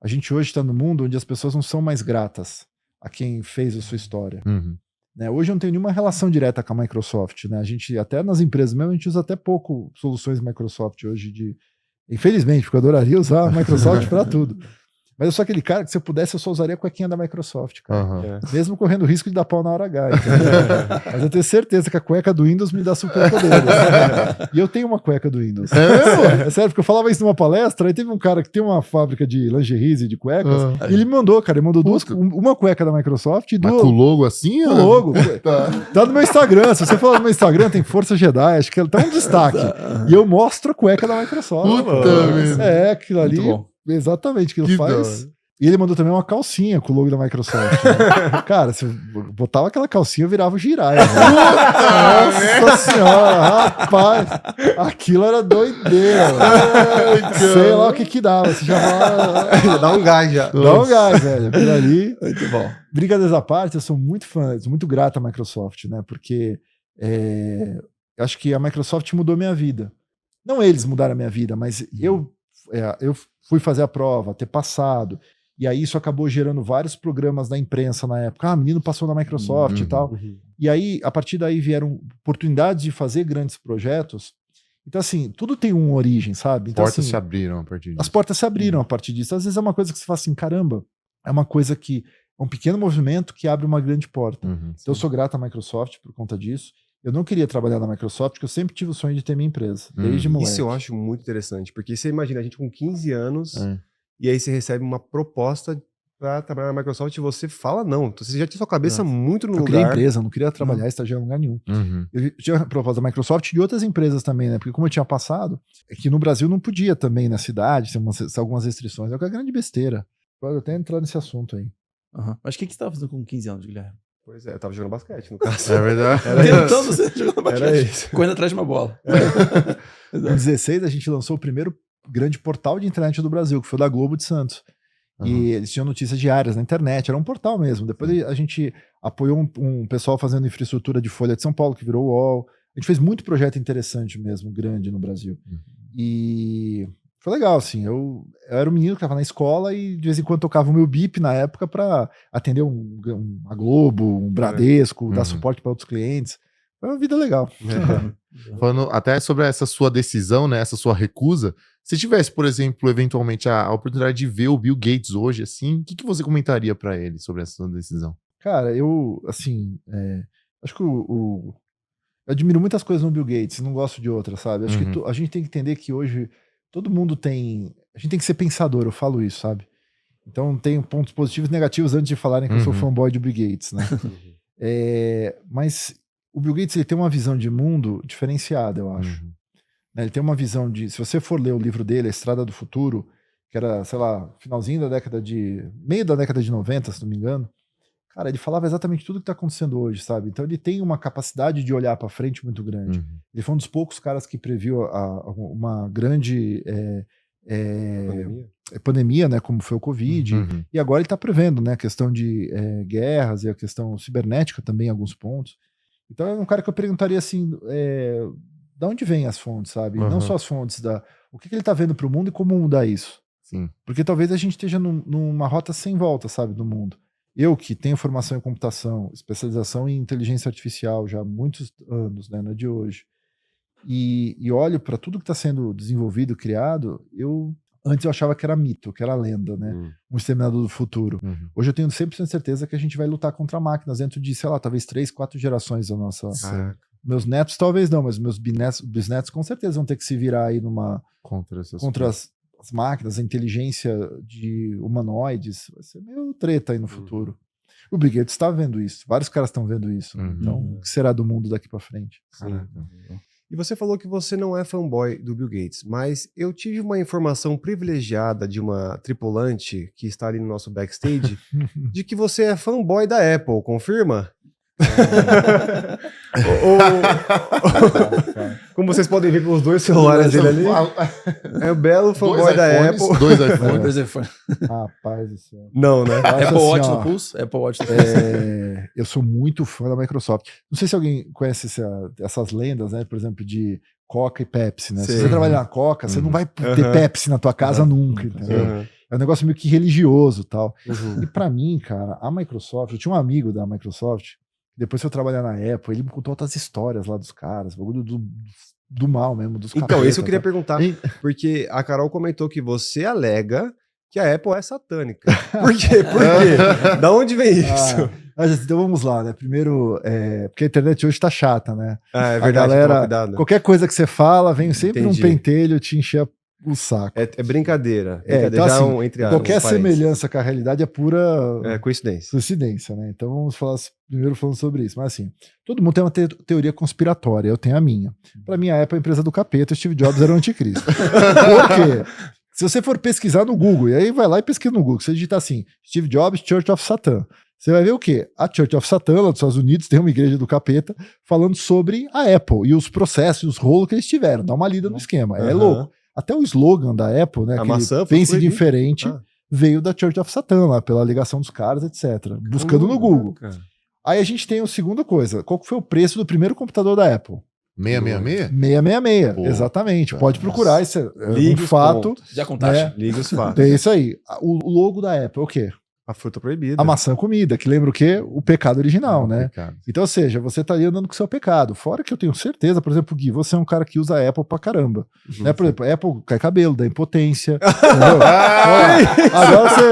a gente hoje está no mundo onde as pessoas não são mais gratas a quem fez a sua história. Né? Hoje eu não tenho nenhuma relação direta com a Microsoft. Né? A gente, até nas empresas mesmo, a gente usa até pouco soluções Microsoft hoje infelizmente, porque eu adoraria usar a Microsoft para tudo. Mas eu sou aquele cara que, se eu pudesse, eu só usaria a cuequinha da Microsoft, cara. Mesmo correndo o risco de dar pau na hora H. Mas eu tenho certeza que a cueca do Windows me dá superpoderes. E eu tenho uma cueca do Windows. É sério, porque eu falava isso numa palestra, aí teve um cara que tem uma fábrica de lingeries e de cuecas, e ele me mandou, cara, uma cueca da Microsoft e duas. Mas com o logo assim? Com o logo. Tá no meu Instagram. Se você falar no meu Instagram, tem Força Jedi, acho que tá um destaque. E eu mostro a cueca da Microsoft. Aquilo ali. Exatamente, aquilo faz. E ele mandou também uma calcinha com o logo da Microsoft. Né? Cara, se eu botava aquela calcinha, eu virava o Jiraiya. Nossa senhora, rapaz. Aquilo era doideira. Sei lá o que dava. Você já fala... Dá um gás já. Dá um gás, velho. Aquilo ali. Muito bom. Brincadeiras à parte, eu sou muito fã, sou muito grato à Microsoft, né? Porque eu acho que a Microsoft mudou minha vida. Não eles mudaram a minha vida, mas eu fui fazer a prova, ter passado, e aí isso acabou gerando vários programas da imprensa na época. Menino passou na Microsoft e tal. E aí, a partir daí vieram oportunidades de fazer grandes projetos. Então, assim, tudo tem uma origem, sabe? Então, Portas se abriram a partir disso. As portas se abriram a partir disso. Às vezes é uma coisa que você fala assim, caramba, é uma coisa que é um pequeno movimento que abre uma grande porta. Então, eu sou grato à Microsoft por conta disso. Eu não queria trabalhar na Microsoft, porque eu sempre tive o sonho de ter minha empresa, desde moleque. Isso eu acho muito interessante, porque você imagina a gente com 15 anos, e aí você recebe uma proposta para trabalhar na Microsoft e você fala não. Então você já tinha sua cabeça muito no lugar. Eu queria empresa, não queria trabalhar, estagiar em lugar nenhum. Eu tinha proposta da Microsoft e de outras empresas também, né? Porque como eu tinha passado, é que no Brasil não podia também, na cidade, ter algumas restrições. É uma grande besteira. Pode até entrar nesse assunto aí. Mas o que você estava fazendo com 15 anos, Guilherme? Pois é, eu tava jogando basquete, no caso. É verdade. Tentando você jogando basquete. Era isso. Correndo atrás de uma bola. Em 2016, a gente lançou o primeiro grande portal de internet do Brasil, que foi o da Globo de Santos. E eles tinham notícias diárias na internet, era um portal mesmo. Depois a gente apoiou um pessoal fazendo infraestrutura de Folha de São Paulo, que virou o UOL. A gente fez muito projeto interessante mesmo, grande no Brasil. E foi legal, assim. Eu era um menino que estava na escola e de vez em quando tocava o meu bip na época para atender a Globo, um Bradesco, dar suporte para outros clientes. Foi uma vida legal. Falando até sobre essa sua decisão, né? Essa sua recusa. Se tivesse, por exemplo, eventualmente a oportunidade de ver o Bill Gates hoje, assim, o que você comentaria para ele sobre essa sua decisão? Cara, eu, assim, acho que eu admiro muitas coisas no Bill Gates, não gosto de outras, sabe? Acho que a gente tem que entender que hoje todo mundo tem... A gente tem que ser pensador, eu falo isso, sabe? Então tem pontos positivos e negativos antes de falarem que eu sou fanboy do Bill Gates, né? Mas o Bill Gates ele tem uma visão de mundo diferenciada, eu acho. Ele tem uma visão de... Se você for ler o livro dele, A Estrada do Futuro, que era, sei lá, finalzinho da meio da década de 90, se não me engano, cara, ele falava exatamente tudo que está acontecendo hoje, sabe? Então ele tem uma capacidade de olhar para frente muito grande. Ele foi um dos poucos caras que previu uma grande pandemia, né, como foi o Covid, e agora ele está prevendo, né, a questão de guerras e a questão cibernética também em alguns pontos. Então é um cara que eu perguntaria assim, da onde vêm as fontes, sabe? Não só as fontes, o que ele está vendo para o mundo e como mudar isso. Sim. Porque talvez a gente esteja numa rota sem volta, sabe, do mundo. Eu que tenho formação em computação, especialização em inteligência artificial já há muitos anos, né, não é de hoje, e olho para tudo que está sendo desenvolvido, criado, antes eu achava que era mito, que era lenda, né? Um exterminador do futuro. Hoje eu tenho 100% certeza que a gente vai lutar contra máquinas dentro de, sei lá, talvez 3, 4 gerações da nossa... Meus netos talvez não, mas meus bisnetos com certeza vão ter que se virar aí contra as máquinas, a inteligência de humanoides. Vai ser meio treta aí no futuro. O Bill Gates está vendo isso, vários caras estão vendo isso. Então, o que será do mundo daqui para frente? E você falou que você não é fanboy do Bill Gates, mas eu tive uma informação privilegiada de uma tripulante que está ali no nosso backstage de que você é fanboy da Apple, confirma? Como vocês podem ver pelos dois celulares dele ali, é o belo fanboy da Apple. 2 iPhones. Rapaz do céu. Não, né? Apple Watch no pulso? Apple Watch no pulso. Eu sou muito fã da Microsoft. Não sei se alguém conhece essas lendas, né? Por exemplo, de Coca e Pepsi, né? Se você trabalhar na Coca, você não vai ter Pepsi na tua casa nunca, entendeu? É um negócio meio que religioso e tal. E pra mim, cara, a Microsoft... Eu tinha um amigo da Microsoft, depois que eu trabalhar na Apple, ele me contou outras histórias lá dos caras, do mal mesmo, dos caras. Então, isso eu queria perguntar, porque a Carol comentou que você alega que a Apple é satânica. Por quê? Por quê? Da onde vem isso? Então vamos lá, né? Primeiro, porque a internet hoje tá chata, né? É verdade, a galera, qualquer coisa que você fala, vem sempre um pentelho te encher o saco. É brincadeira. Então, assim, entre qualquer semelhança com a realidade é pura coincidência, né? Então vamos falar primeiro falando sobre isso. Mas assim, todo mundo tem uma teoria conspiratória, eu tenho a minha. Para mim, a Apple é a empresa do capeta, Steve Jobs era o anticristo. Por quê? Se você for pesquisar no Google, e aí vai lá e pesquisa no Google, você digita assim, Steve Jobs, Church of Satan. Você vai ver o quê? A Church of Satan, lá dos Estados Unidos, tem uma igreja do capeta falando sobre a Apple e os processos e os rolos que eles tiveram. Dá uma lida no esquema, é louco. Até o slogan da Apple, né? Que pense diferente, veio da Church of Satan, lá, pela ligação dos caras, etc. Buscando no Google. Aí a gente tem a segunda coisa. Qual que foi o preço do primeiro computador da Apple? 666? 666, exatamente. Pode procurar, isso é um fato. Já contaste? Liga os fatos. Tem isso aí. O logo da Apple é o quê? A fruta proibida. A maçã comida, que lembra o quê? O pecado original, né? Pecado. Então, ou seja, você tá ali andando com o seu pecado. Fora que eu tenho certeza, por exemplo, Gui, você é um cara que usa a Apple pra caramba. Né? Por exemplo, a Apple cai cabelo, dá impotência. Entendeu? Agora você...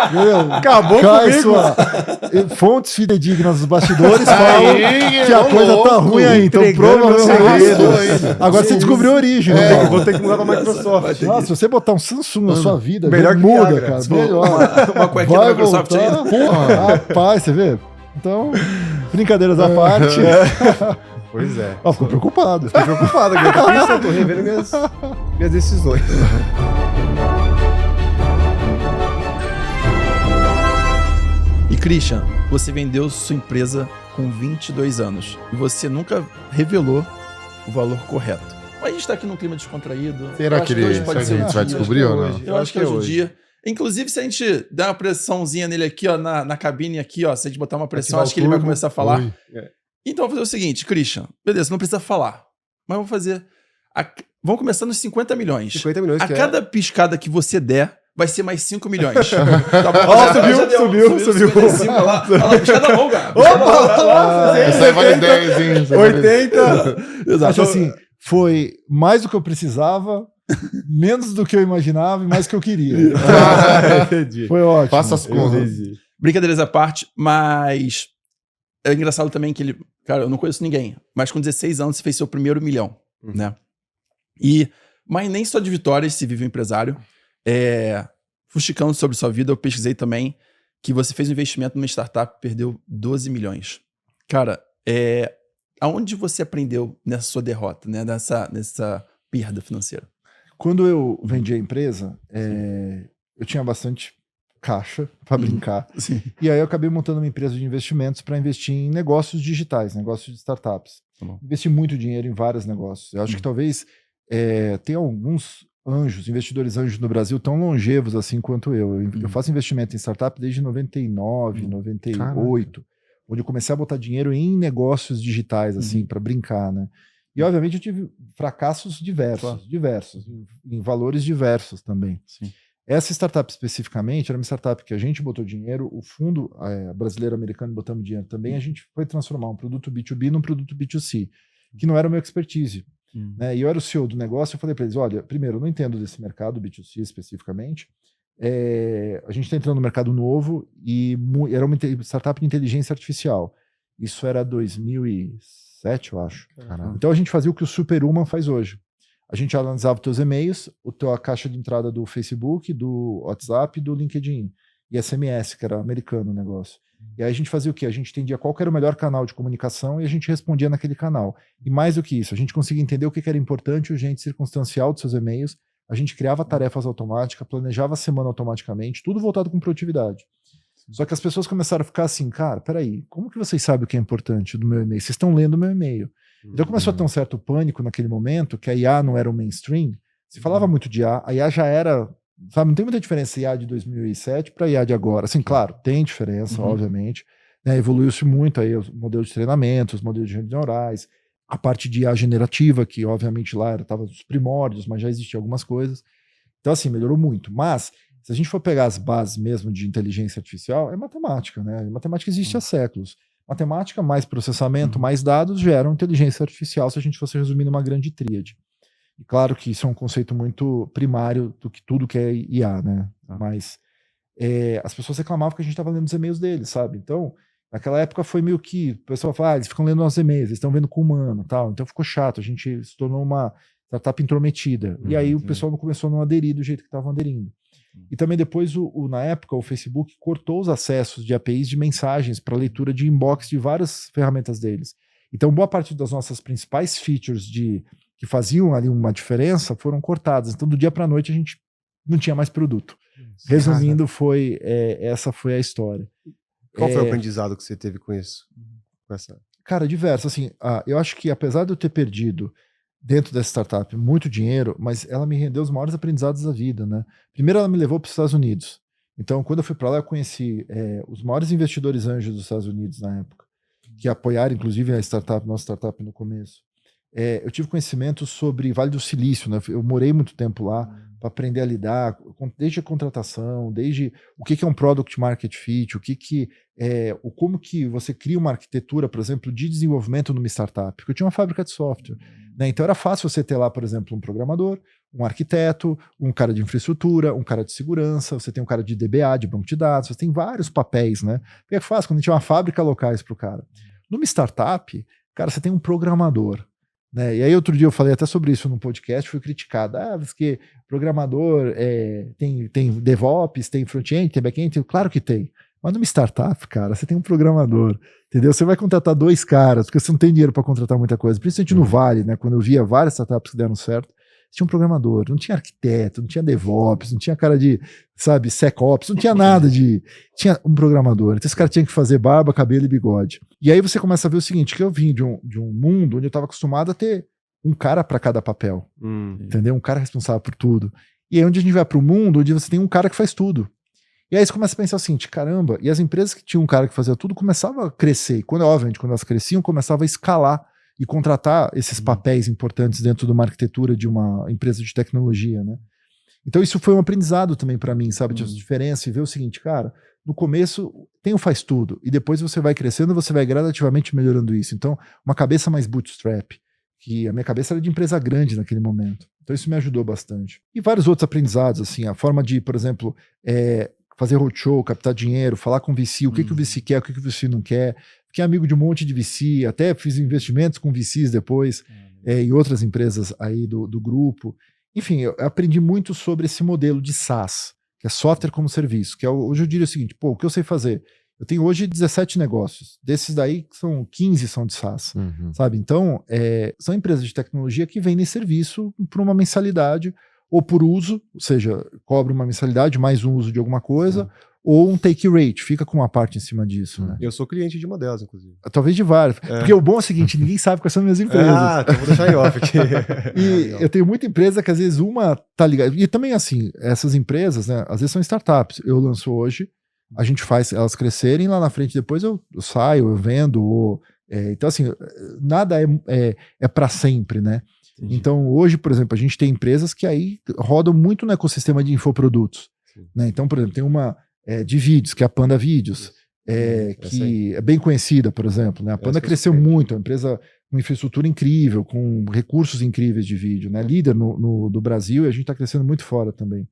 Entendeu? Acabou cai comigo. Fontes fidedignas dos bastidores falam que a coisa tá ruim aí. Então, provavelmente... Agora você descobriu a origem. Vou ter que mudar pra Microsoft. Nossa, se você botar um Samsung na sua vida, melhor que muda, Viagra, cara. Melhor. Uma cuequinha da Microsoft ainda. Porra, rapaz, você vê? Então, brincadeiras à parte. Pois é. Ficou preocupado. Fiquei preocupado, eu tô revendo minhas decisões. E Christian, você vendeu sua empresa com 22 anos e você nunca revelou o valor correto. Mas a gente tá aqui num clima descontraído. Será que a gente vai descobrir ou não? Eu acho que é hoje o dia. Inclusive, se a gente der uma pressãozinha nele aqui, ó, na cabine aqui, ó, se a gente botar uma pressão, acho que ele vai começar a falar. Então, vou fazer o seguinte, Christian. Beleza, não precisa falar. Mas vamos fazer... Vamos começar nos 50 milhões. 50 milhões. A cada piscada que você der, vai ser mais 5 milhões. Tá bom, subiu. 55, olha lá, puxa da mão, cara. Isso aí vale 10, hein? 80. Acho assim, foi mais do que eu precisava, menos do que eu imaginava e mais do que eu queria. Foi ótimo. Faça as contas. Brincadeiras à parte, mas é engraçado também que ele... Cara, eu não conheço ninguém, mas com 16 anos você fez seu primeiro milhão, né? Mas nem só de vitórias se vive um empresário. Fuxicando sobre sua vida, eu pesquisei também que você fez um investimento numa startup e perdeu 12 milhões. Cara, aonde você aprendeu nessa sua derrota, né? Nessa perda financeira? Quando eu vendi a empresa, eu tinha bastante caixa para brincar. Sim. E aí eu acabei montando uma empresa de investimentos para investir em negócios digitais, negócios de startups. Investi muito dinheiro em vários negócios. Eu acho que talvez tenha alguns investidores anjos no Brasil tão longevos assim quanto eu. Eu faço investimento em startup desde 99, 98, onde eu comecei a botar dinheiro em negócios digitais, assim, para brincar, né? E, obviamente, eu tive fracassos diversos, em valores diversos também. Sim. Essa startup especificamente era uma startup que a gente botou dinheiro, o fundo brasileiro-americano botamos dinheiro também, a gente foi transformar um produto B2B num produto B2C, que não era o meu expertise. Né? E eu era o CEO do negócio, eu falei para eles, olha, primeiro, eu não entendo desse mercado, B2C especificamente, a gente está entrando no mercado novo e era uma startup de inteligência artificial. Isso era 2007, eu acho. Caramba. Então a gente fazia o que o Superhuman faz hoje. A gente analisava os teus e-mails, a caixa de entrada do Facebook, do WhatsApp e do LinkedIn. E SMS, que era americano o negócio. E aí a gente fazia o quê? A gente entendia qual que era o melhor canal de comunicação e a gente respondia naquele canal. E mais do que isso, a gente conseguia entender o que era importante, urgente, circunstancial dos seus e-mails. A gente criava tarefas automáticas, planejava a semana automaticamente, tudo voltado com produtividade. Só que as pessoas começaram a ficar assim, cara, peraí, como que vocês sabem o que é importante do meu e-mail? Vocês estão lendo o meu e-mail. Então começou a ter um certo pânico naquele momento, que a IA não era o mainstream. Se falava muito de IA, a IA já era, sabe, não tem muita diferença IA de 2007 para IA de agora. Assim, claro, tem diferença, obviamente. Né, evoluiu-se muito aí os modelos de treinamento, os modelos de redes neurais, a parte de IA generativa, que obviamente lá estava nos primórdios, mas já existiam algumas coisas. Então, assim, melhorou muito. Mas, se a gente for pegar as bases mesmo de inteligência artificial, é matemática, né? A matemática existe há séculos. Matemática, mais processamento, mais dados geram inteligência artificial, se a gente fosse resumir numa grande tríade. E claro que isso é um conceito muito primário do que tudo que é IA, né? Mas as pessoas reclamavam que a gente estava lendo os e-mails deles, sabe? Então, naquela época foi meio que, o pessoal fala, eles ficam lendo nossos e-mails, eles estão vendo com o humano, tal. Então ficou chato, a gente se tornou uma startup intrometida. E aí o pessoal começou a não aderir do jeito que estavam aderindo. E também depois, na época, o Facebook cortou os acessos de APIs de mensagens para leitura de inbox de várias ferramentas deles. Então, boa parte das nossas principais features que faziam ali uma diferença foram cortadas. Então, do dia para a noite, a gente não tinha mais produto. Resumindo, essa foi a história. Qual foi o aprendizado que você teve com isso? Cara, diverso. Assim, eu acho que apesar de eu ter perdido dentro dessa startup muito dinheiro, mas ela me rendeu os maiores aprendizados da vida, né? Primeiro, ela me levou para os Estados Unidos. Então, quando eu fui para lá, eu conheci os maiores investidores anjos dos Estados Unidos na época, que apoiaram, inclusive, nossa startup no começo. Eu tive conhecimento sobre Vale do Silício, né? Eu morei muito tempo lá para aprender a lidar, desde a contratação, desde o que é um product market fit, como que você cria uma arquitetura, por exemplo, de desenvolvimento numa startup, porque eu tinha uma fábrica de software, né? Então era fácil você ter lá, por exemplo, um programador, um arquiteto, um cara de infraestrutura, um cara de segurança, você tem um cara de DBA, de banco de dados, você tem vários papéis, né? Porque é fácil, quando a gente tinha uma fábrica locais para o cara. Numa startup, cara, você tem um programador, né? E aí outro dia eu falei até sobre isso no podcast, fui criticado, porque programador tem DevOps, tem front-end, tem back-end, claro que tem, mas numa startup, cara, você tem um programador, entendeu? Você vai contratar 2 caras, porque você não tem dinheiro para contratar muita coisa, principalmente no Vale, né? Quando eu via várias startups que deram certo, tinha um programador, não tinha arquiteto, não tinha DevOps, não tinha cara de, sabe, SecOps, não tinha nada tinha um programador. Então esse cara tinha que fazer barba, cabelo e bigode. E aí você começa a ver o seguinte, que eu vim de um mundo onde eu estava acostumado a ter um cara para cada papel, entendeu? Um cara responsável por tudo. E aí onde a gente vai para o mundo onde você tem um cara que faz tudo. E aí você começa a pensar o seguinte, caramba, e as empresas que tinham um cara que fazia tudo começavam a crescer. E quando elas cresciam, começavam a escalar e contratar esses papéis importantes dentro de uma arquitetura de uma empresa de tecnologia, né? Então isso foi um aprendizado também para mim, sabe? De diferença e ver o seguinte, cara, no começo tem o faz tudo e depois você vai crescendo, você vai gradativamente melhorando isso. Então, uma cabeça mais bootstrap, que a minha cabeça era de empresa grande naquele momento. Então isso me ajudou bastante. E vários outros aprendizados, assim, a forma de, por exemplo, fazer roadshow, captar dinheiro, falar com o VC, o que o VC quer, o que o VC não quer. Fiquei amigo de um monte de VC, até fiz investimentos com VCs depois, em outras empresas aí do grupo. Enfim, eu aprendi muito sobre esse modelo de SaaS, que é software como serviço, que hoje eu diria o seguinte, o que eu sei fazer? Eu tenho hoje 17 negócios, desses daí 15 são de SaaS, sabe? Então, são empresas de tecnologia que vendem serviço por uma mensalidade, ou por uso, ou seja, cobra uma mensalidade, mais um uso de alguma coisa, ou um take rate, fica com uma parte em cima disso, né? Eu sou cliente de uma delas, inclusive. Talvez de várias. Porque o bom é o seguinte, ninguém sabe quais são minhas empresas. Então vou deixar em off aqui. E eu tenho muita empresa que às vezes uma tá ligada. E também assim, essas empresas, né, às vezes são startups. Eu lanço hoje, a gente faz elas crescerem, lá na frente depois eu saio, eu vendo. Então assim, nada é para sempre, né? Entendi. Então hoje, por exemplo, a gente tem empresas que aí rodam muito no ecossistema de infoprodutos. Né? Então, por exemplo, tem uma de vídeos, que é a Panda Vídeos, que é bem conhecida, por exemplo. Né? A Panda cresceu muito, é uma empresa com infraestrutura incrível, com recursos incríveis de vídeo, né? Líder do Brasil, e a gente está crescendo muito fora também.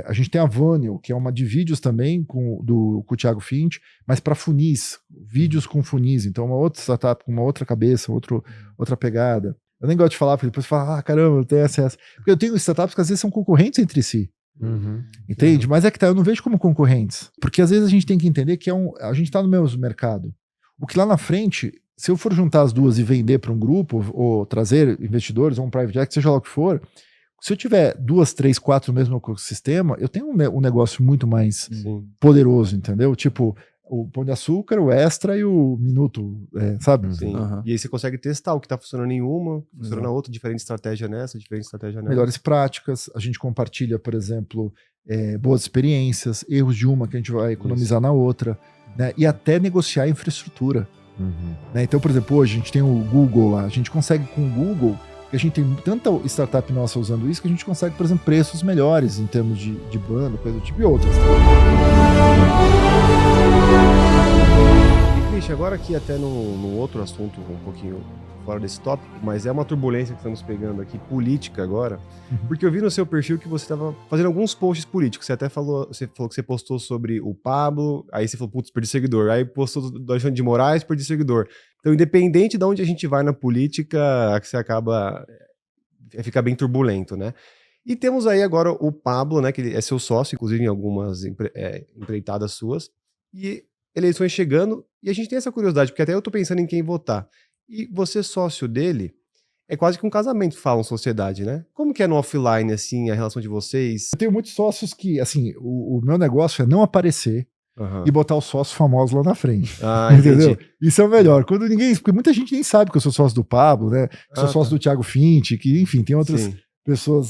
A gente tem a Vanil, que é uma de vídeos também com o Thiago Finch, mas para funis, vídeos com funis, então uma outra startup com uma outra cabeça, outra pegada. Eu nem gosto de falar, porque depois você fala, caramba, eu tenho acesso. Porque eu tenho startups que às vezes são concorrentes entre si. Entende? Mas eu não vejo como concorrentes. Porque às vezes a gente tem que entender que a gente está no mesmo mercado. O que lá na frente, se eu for juntar as duas e vender para um grupo, ou trazer investidores, ou um private equity, seja lá o que for, se eu tiver 2, 3, 4 no mesmo ecossistema, eu tenho um negócio muito mais poderoso, entendeu? Tipo, o Pão de Açúcar, o Extra e o Minuto, sabe? Sim. E aí você consegue testar o que está funcionando em uma, funciona na outra, diferente estratégia nessa, diferente estratégia nessa. Melhores práticas, a gente compartilha, por exemplo, boas experiências, erros de uma que a gente vai economizar na outra, né? E até negociar a infraestrutura. Né? Então, por exemplo, hoje a gente tem o Google lá, a gente consegue com o Google, a gente tem tanta startup nossa usando isso, que a gente consegue, por exemplo, preços melhores em termos de banda, coisa do tipo, e outras. E, Christian, agora aqui até no outro assunto, um pouquinho fora desse tópico, mas é uma turbulência que estamos pegando aqui, política agora, porque eu vi no seu perfil que você estava fazendo alguns posts políticos, você até falou que você postou sobre o Pablo, aí você falou, putz, perdi seguidor, aí postou do Alexandre de Moraes, perdi seguidor. Então, independente de onde a gente vai na política, você acaba, fica bem turbulento, né? E temos aí agora o Pablo, né, que ele é seu sócio, inclusive em algumas empreitadas suas, e eleições chegando, e a gente tem essa curiosidade, porque até eu tô pensando em quem votar. E você, sócio dele, é quase que um casamento, falam sociedade, né? Como que é no offline, assim, a relação de vocês? Eu tenho muitos sócios que, assim, o meu negócio é não aparecer e botar os sócios famosos lá na frente. Entendeu? Entendi. Isso é o melhor. Quando porque muita gente nem sabe que eu sou sócio do Pablo, né? Sou sócio do Thiago Finch, que, enfim, tem outras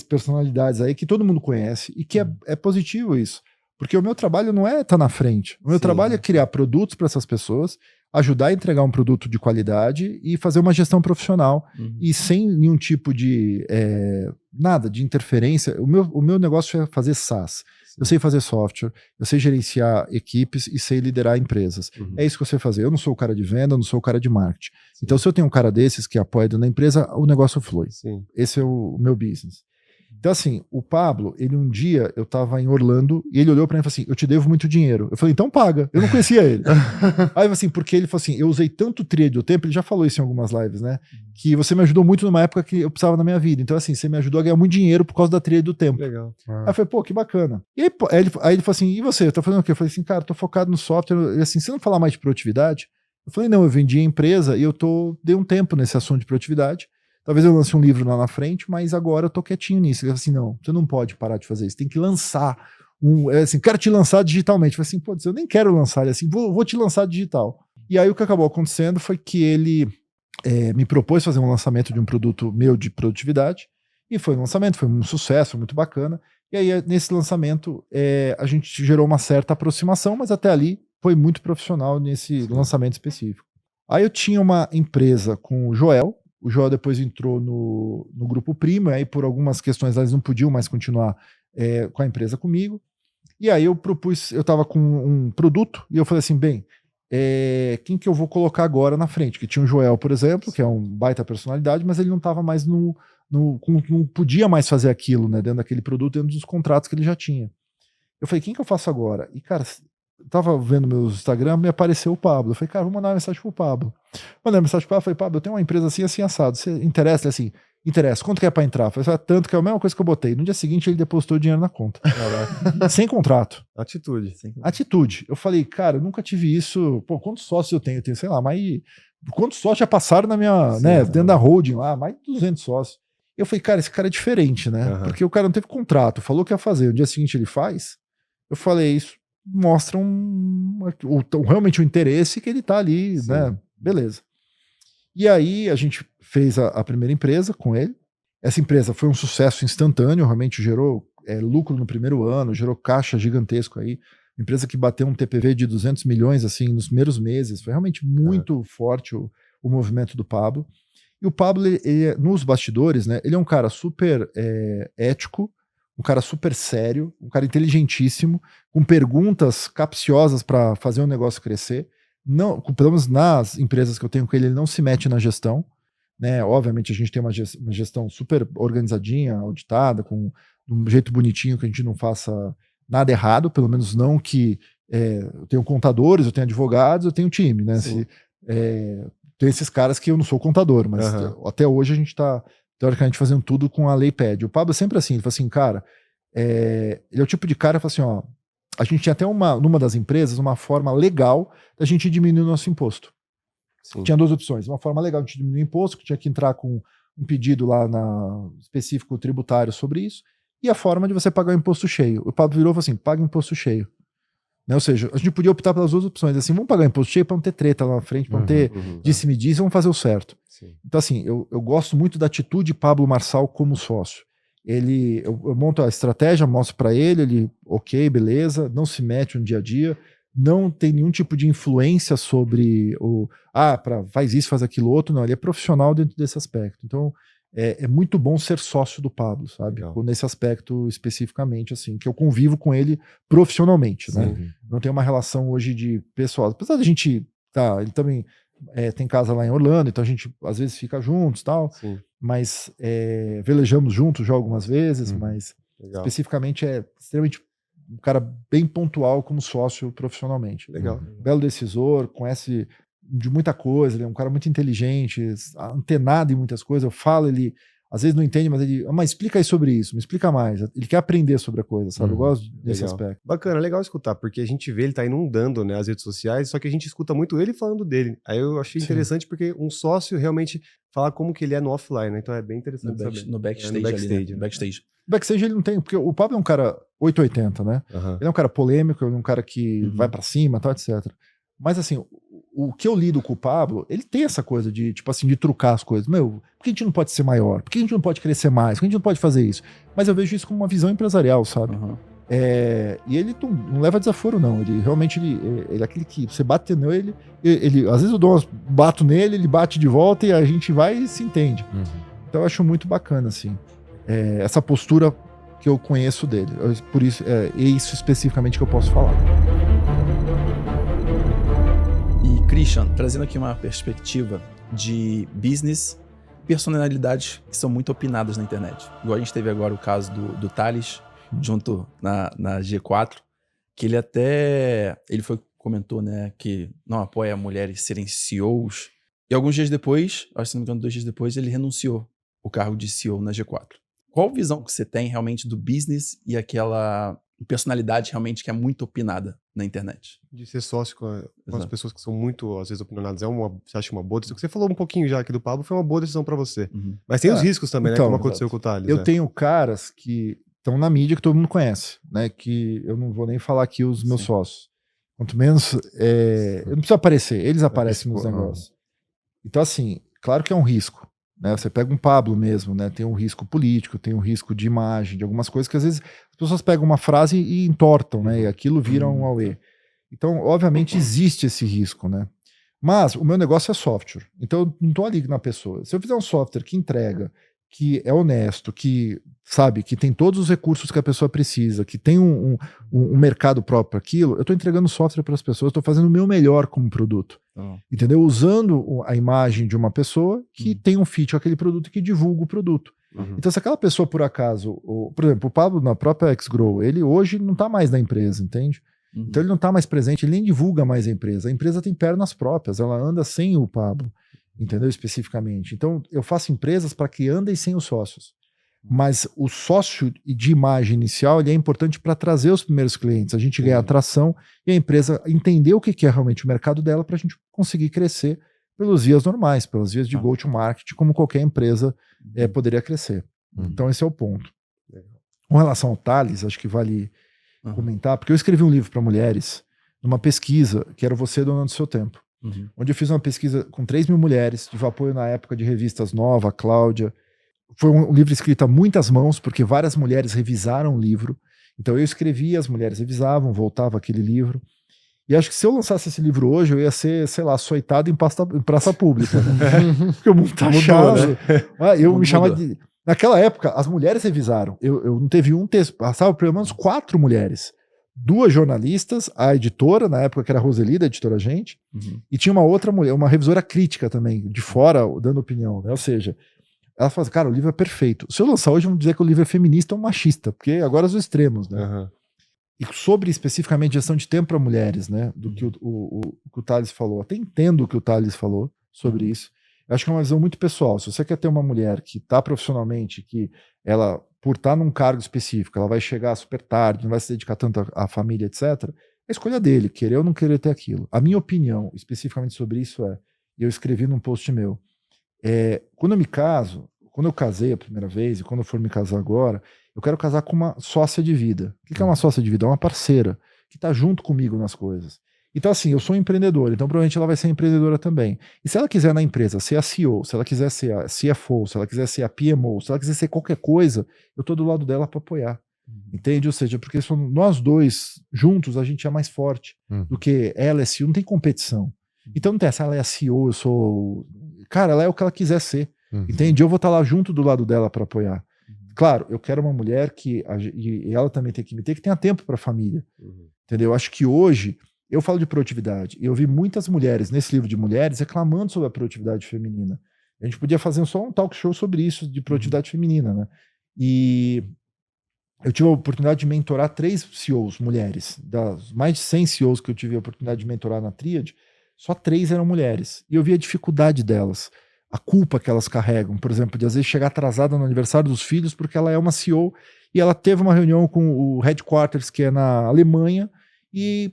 personalidades aí que todo mundo conhece e que é positivo isso. Porque o meu trabalho não é estar na frente. O meu trabalho é criar produtos para essas pessoas, ajudar a entregar um produto de qualidade e fazer uma gestão profissional e sem nenhum tipo de nada de interferência. O meu negócio é fazer SaaS. Eu sei fazer software, eu sei gerenciar equipes e sei liderar empresas. É isso que eu sei fazer. Eu não sou o cara de venda, eu não sou o cara de marketing. Então, se eu tenho um cara desses que apoia dentro da empresa, o negócio flui. Esse é o meu business. Então, assim, o Pablo, um dia, eu tava em Orlando, e ele olhou pra mim e falou assim, eu te devo muito dinheiro. Eu falei, então paga. Eu não conhecia ele. Aí, assim, porque ele falou assim, eu usei tanto trilha do tempo, ele já falou isso em algumas lives, né? Que você me ajudou muito numa época que eu precisava na minha vida. Então, assim, você me ajudou a ganhar muito dinheiro por causa da trilha do tempo. Legal. Aí eu falei, pô, que bacana. E aí ele falou assim, e você? Tá fazendo o quê? Eu falei assim, cara, tô focado no software. E assim, você não falar mais de produtividade? Eu falei, não, eu vendi a empresa e dei um tempo nesse assunto de produtividade. Talvez eu lance um livro lá na frente, mas agora eu tô quietinho nisso. Ele falou assim, não, você não pode parar de fazer isso, tem que lançar assim, quero te lançar digitalmente. Eu falei assim, pô, eu nem quero lançar, ele assim, vou te lançar digital. E aí o que acabou acontecendo foi que ele me propôs fazer um lançamento de um produto meu de produtividade, e foi um lançamento, foi um sucesso, foi muito bacana. E aí nesse lançamento a gente gerou uma certa aproximação, mas até ali foi muito profissional nesse lançamento específico. Aí eu tinha uma empresa com o Joel, O Joel depois entrou no Grupo Primo, aí por algumas questões eles não podiam mais continuar com a empresa comigo. E aí eu estava com um produto e eu falei assim, bem, quem que eu vou colocar agora na frente? Que tinha o Joel, por exemplo, que é um baita personalidade, mas ele não estava mais não podia mais fazer aquilo, né, dentro daquele produto, dentro dos contratos que ele já tinha. Eu falei, quem que eu faço agora? E, cara, eu tava vendo meus Instagram, me apareceu o Pablo. Eu falei, cara, vou mandar uma mensagem pro Pablo. Mandei uma mensagem pro Pablo, falei, Pablo, eu tenho uma empresa assim, assim, assado. Você interessa? Ele assim, interessa. Quanto que é pra entrar? Eu falei, tanto que é a mesma coisa que eu botei. No dia seguinte, ele depositou o dinheiro na conta. Sem contrato. Atitude. Atitude. Eu falei, cara, eu nunca tive isso. Pô, quantos sócios eu tenho? Eu tenho, sei lá, mais... Quantos sócios já passaram na minha, né, dentro da holding lá? Mais de 200 sócios. Eu falei, cara, esse cara é diferente, né? Porque o cara não teve contrato, falou que ia fazer. No dia seguinte ele faz. Eu falei, isso mostra realmente o interesse que ele tá ali, né? Beleza. E aí a gente fez a primeira empresa com ele. Essa empresa foi um sucesso instantâneo, realmente gerou lucro no primeiro ano, gerou caixa gigantesco aí. Empresa que bateu um TPV de 200 milhões assim nos primeiros meses. Foi realmente muito forte o movimento do Pablo. E o Pablo, ele, nos bastidores, né, ele é um cara super ético, um cara super sério, um cara inteligentíssimo, com perguntas capciosas para fazer o negócio crescer. Não, pelo menos nas empresas que eu tenho com ele, ele não se mete na gestão, né? Obviamente a gente tem uma gestão super organizadinha, auditada, com um jeito bonitinho que a gente não faça nada errado, pelo menos não que eu tenho contadores, eu tenho advogados, eu tenho time, né? Tem esses caras que eu não sou contador, mas até hoje a gente está teoricamente fazendo tudo com a lei pede. O Pablo é sempre assim, ele fala assim, cara, ele é o tipo de cara que fala assim, ó, a gente tinha até numa das empresas uma forma legal da gente diminuir o nosso imposto. Sim. Tinha duas opções, uma forma legal de diminuir o imposto, que tinha que entrar com um pedido lá específico tributário sobre isso, e a forma de você pagar o imposto cheio. O Pablo virou e falou assim, paga o imposto cheio. Né? Ou seja, a gente podia optar pelas duas opções, assim, vamos pagar o imposto cheio para não ter treta lá na frente, para não ter disse-me-disse, vamos fazer o certo. Sim. Então assim, eu gosto muito da atitude de Pablo Marçal como sócio. Eu monto a estratégia, mostro para ele, ok, beleza, não se mete no dia a dia, não tem nenhum tipo de influência sobre faz isso, faz aquilo outro, não, ele é profissional dentro desse aspecto. Então, é muito bom ser sócio do Pablo, sabe? Legal. Nesse aspecto especificamente, assim, que eu convivo com ele profissionalmente, né? Não tenho uma relação hoje de pessoal, apesar da gente, ele também tem casa lá em Orlando, então a gente às vezes fica juntos e tal, mas velejamos juntos já algumas vezes, mas especificamente é extremamente um cara bem pontual como sócio profissionalmente. Legal. Belo decisor, conhece de muita coisa, ele é um cara muito inteligente, antenado em muitas coisas, eu falo, ele às vezes não entende, mas explica aí sobre isso, me explica mais. Ele quer aprender sobre a coisa, sabe? Eu gosto desse aspecto. Bacana, legal escutar, porque a gente vê ele tá inundando, né, as redes sociais, só que a gente escuta muito ele falando dele. Aí eu achei interessante porque um sócio realmente fala como que ele é no offline, né? Então é bem interessante saber. No backstage, ali, né? Backstage. Backstage ele não tem, porque o Pablo é um cara 880, né? Ele é um cara polêmico, ele é um cara que vai pra cima, tal, etc. Mas assim, o que eu lido com o Pablo, ele tem essa coisa de, tipo assim, de trucar as coisas. Por que a gente não pode ser maior? Por que a gente não pode crescer mais? Por que a gente não pode fazer isso? Mas eu vejo isso como uma visão empresarial, sabe? E ele não leva desaforo, não. Ele realmente, ele é aquele que você bate nele, às vezes eu bato nele, ele bate de volta e a gente vai e se entende. Então eu acho muito bacana, assim, essa postura que eu conheço dele. Por isso, é isso especificamente que eu posso falar. Christian, trazendo aqui uma perspectiva de business, personalidades que são muito opinadas na internet. Igual a gente teve agora o caso do Thales, junto na G4, que ele comentou, né, que não apoia mulheres serem CEOs. E alguns dias depois, acho que se não me engano 2 dias depois, ele renunciou o cargo de CEO na G4. Qual visão que você tem realmente do business e aquela personalidade realmente que é muito opinada na internet? De ser sócio com as pessoas que são muito, às vezes, opinionadas. Você acha uma boa decisão? Você falou um pouquinho já aqui do Pablo, foi uma boa decisão pra você. Mas tem os riscos também, então, né? Como aconteceu com o Thales. Eu tenho caras que estão na mídia que todo mundo conhece, né? Que eu não vou nem falar aqui os meus sócios. Quanto menos, eu não preciso aparecer, eles aparecem nos negócios. Então, assim, claro que é um risco. Né, você pega um Pablo mesmo, né, tem um risco político, tem um risco de imagem, de algumas coisas que às vezes as pessoas pegam uma frase e entortam, né, e aquilo vira um auê. Então, obviamente, existe esse risco, né? Mas o meu negócio é software. Então eu não tô ali na pessoa. Se eu fizer um software que entrega, que é honesto, que sabe, que tem todos os recursos que a pessoa precisa, que tem um mercado próprio para aquilo, eu estou entregando software para as pessoas, estou fazendo o meu melhor como produto. Entendeu? Usando a imagem de uma pessoa que tem um fit com aquele produto e que divulga o produto. Então, se aquela pessoa, por acaso, por exemplo, o Pablo na própria Xgrow, ele hoje não está mais na empresa, entende? Então ele não está mais presente, ele nem divulga mais a empresa tem pernas próprias, ela anda sem o Pablo, entendeu? Especificamente. Então eu faço empresas para que andem sem os sócios, mas o sócio de imagem inicial ele é importante para trazer os primeiros clientes, a gente ganha atração e a empresa entender o que é realmente o mercado dela para a gente conseguir crescer pelas vias normais, pelas vias de go-to-market, como qualquer empresa poderia crescer. Então esse é o ponto. Com relação ao Thales, acho que vale comentar, porque eu escrevi um livro para mulheres, numa pesquisa que era Você Dona do Seu Tempo, onde eu fiz uma pesquisa com 3.000 mulheres, tive apoio na época de revistas Nova, Cláudia. Foi um livro escrito a muitas mãos, porque várias mulheres revisaram o livro. Então eu escrevia, as mulheres revisavam, voltava aquele livro. E acho que se eu lançasse esse livro hoje, eu ia ser, sei lá, açoitado em praça pública. Né? Porque o mundo tá chato. Né? Eu me chamava de... Naquela época, as mulheres revisaram. Eu não teve um texto, passava pelo menos 4 mulheres. 2 jornalistas, a editora, na época que era a Roseli, da editora Gente, e tinha uma outra mulher, uma revisora crítica também, de fora, dando opinião. Né? Ou seja, ela falou assim, cara, o livro é perfeito. Se eu lançar hoje, vamos dizer que o livro é feminista ou machista, porque agora os extremos, né? E sobre especificamente gestão de tempo para mulheres, né? Do que o Thales falou. Até entendo o que o Thales falou sobre isso. Eu acho que é uma visão muito pessoal. Se você quer ter uma mulher que está profissionalmente, que ela, por estar num cargo específico, ela vai chegar super tarde, não vai se dedicar tanto à família, etc., é a escolha dele, querer ou não querer ter aquilo. A minha opinião, especificamente sobre isso e eu escrevi num post meu, quando eu me caso, quando eu casei a primeira vez, e quando eu for me casar agora, eu quero casar com uma sócia de vida. O que é uma sócia de vida? É uma parceira que está junto comigo nas coisas. Então, assim, eu sou um empreendedor, então provavelmente ela vai ser empreendedora também. E se ela quiser na empresa ser a CEO, se ela quiser ser a CFO, se ela quiser ser a PMO, se ela quiser ser qualquer coisa, eu tô do lado dela para apoiar. Entende? Ou seja, porque nós dois juntos, a gente é mais forte do que ela é CEO, não tem competição. Então não tem essa, ela é a CEO, eu sou... Cara, ela é o que ela quiser ser. Entende? Eu vou estar lá junto do lado dela para apoiar. Claro, eu quero uma mulher e ela também tem que me ter, que tenha tempo para a família. Entendeu? Eu acho que hoje... Eu falo de produtividade, e eu vi muitas mulheres, nesse livro de mulheres, reclamando sobre a produtividade feminina. A gente podia fazer só um talk show sobre isso, de produtividade feminina, né? E eu tive a oportunidade de mentorar 3 CEOs mulheres. Das mais de 100 CEOs que eu tive a oportunidade de mentorar na Tríade, só 3 eram mulheres. E eu vi a dificuldade delas, a culpa que elas carregam. Por exemplo, de às vezes chegar atrasada no aniversário dos filhos, porque ela é uma CEO, e ela teve uma reunião com o headquarters, que é na Alemanha, e...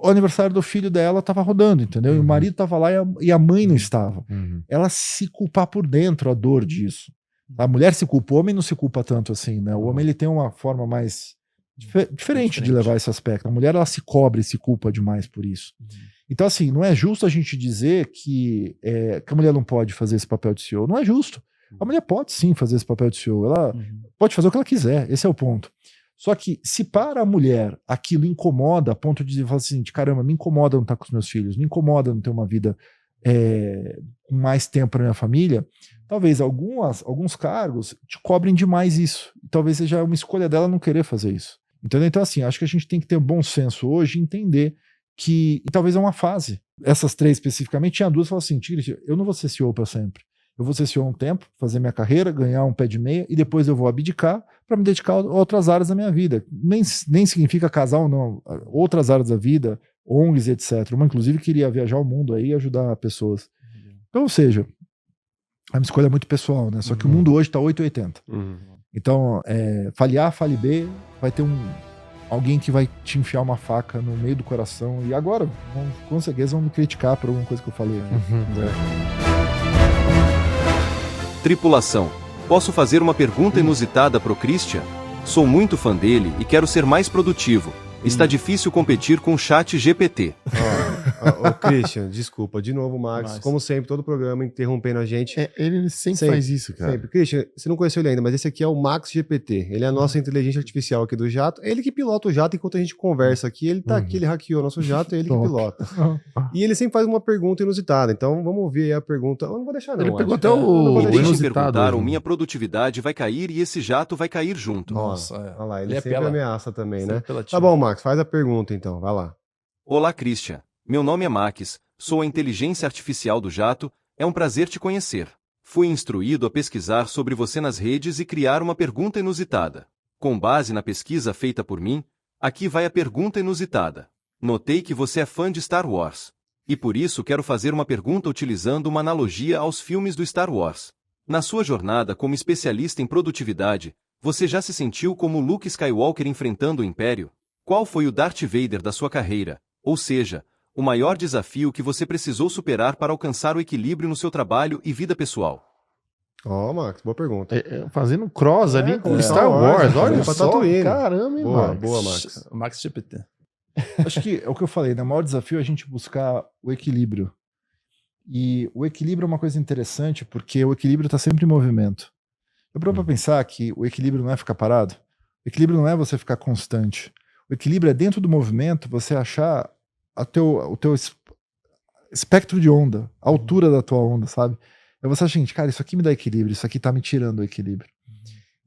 o aniversário do filho dela estava rodando, entendeu? E o marido estava lá e a mãe não estava. Ela se culpar por dentro, a dor disso. A mulher se culpa, o homem não se culpa tanto assim, né? O homem ele tem uma forma mais diferente de levar esse aspecto. A mulher ela se cobre e se culpa demais por isso. Então assim, não é justo a gente dizer que a mulher não pode fazer esse papel de CEO. Não é justo. A mulher pode sim fazer esse papel de CEO. Ela pode fazer o que ela quiser. Esse é o ponto. Só que se para a mulher aquilo incomoda a ponto de falar assim, caramba, me incomoda não estar com os meus filhos, me incomoda não ter uma vida com mais tempo para minha família, talvez alguns cargos te cobrem demais isso. E talvez seja uma escolha dela não querer fazer isso. Entendeu? Então assim, acho que a gente tem que ter bom senso hoje e entender que, e talvez é uma fase. Essas 3 especificamente, tinha 2 que falaram assim, Tigre, eu não vou ser CEO para sempre. Eu vou ser CEO um tempo, fazer minha carreira, ganhar um pé de meia e depois eu vou abdicar para me dedicar a outras áreas da minha vida. Nem significa casar ou não, outras áreas da vida, ONGs, etc. Uma, inclusive, queria viajar o mundo aí e ajudar pessoas. Então, ou seja, é uma escolha muito pessoal, né? Só que o mundo hoje está 880. Então, fale A, fale B, vai ter alguém que vai te enfiar uma faca no meio do coração e agora, com certeza, vão me criticar por alguma coisa que eu falei aqui. Tripulação, posso fazer uma pergunta inusitada pro Christian? Sou muito fã dele e quero ser mais produtivo. Está difícil competir com o ChatGPT. Ô, Christian, desculpa, de novo, Max. Como sempre, todo programa interrompendo a gente. Ele sempre faz isso, cara. Sempre. Christian, você não conheceu ele ainda, mas esse aqui é o Max GPT. Ele é a nossa inteligência artificial aqui do jato. Ele que pilota o jato enquanto a gente conversa aqui. Ele tá aqui, ele hackeou nosso jato, é ele que pilota. E ele sempre faz uma pergunta inusitada. Então, vamos ouvir aí a pergunta. Eu não vou deixar, não. Ele pegou até o inusitado. Minha produtividade vai cair e esse jato vai cair junto. Nossa, olha lá, ele sempre ameaça também, né? Tá bom, Max, faz a pergunta então, vai lá. Olá, Christian. Meu nome é Max, sou a inteligência artificial do jato, é um prazer te conhecer. Fui instruído a pesquisar sobre você nas redes e criar uma pergunta inusitada. Com base na pesquisa feita por mim, aqui vai a pergunta inusitada. Notei que você é fã de Star Wars. E por isso quero fazer uma pergunta utilizando uma analogia aos filmes do Star Wars. Na sua jornada como especialista em produtividade, você já se sentiu como Luke Skywalker enfrentando o Império? Qual foi o Darth Vader da sua carreira? Ou seja, o maior desafio que você precisou superar para alcançar o equilíbrio no seu trabalho e vida pessoal? Max, boa pergunta. Fazendo cross ali com Star Wars. Olha só, caramba, hein, Max. Boa, Max. Max GPT. Acho que é o que eu falei, né? O maior desafio é a gente buscar o equilíbrio. E o equilíbrio é uma coisa interessante porque o equilíbrio está sempre em movimento. Eu paro para pensar que o equilíbrio não é ficar parado. O equilíbrio não é você ficar constante. O equilíbrio é dentro do movimento você achar o teu espectro de onda, a altura da tua onda, sabe? É você achar, gente, cara, isso aqui me dá equilíbrio, isso aqui tá me tirando o equilíbrio.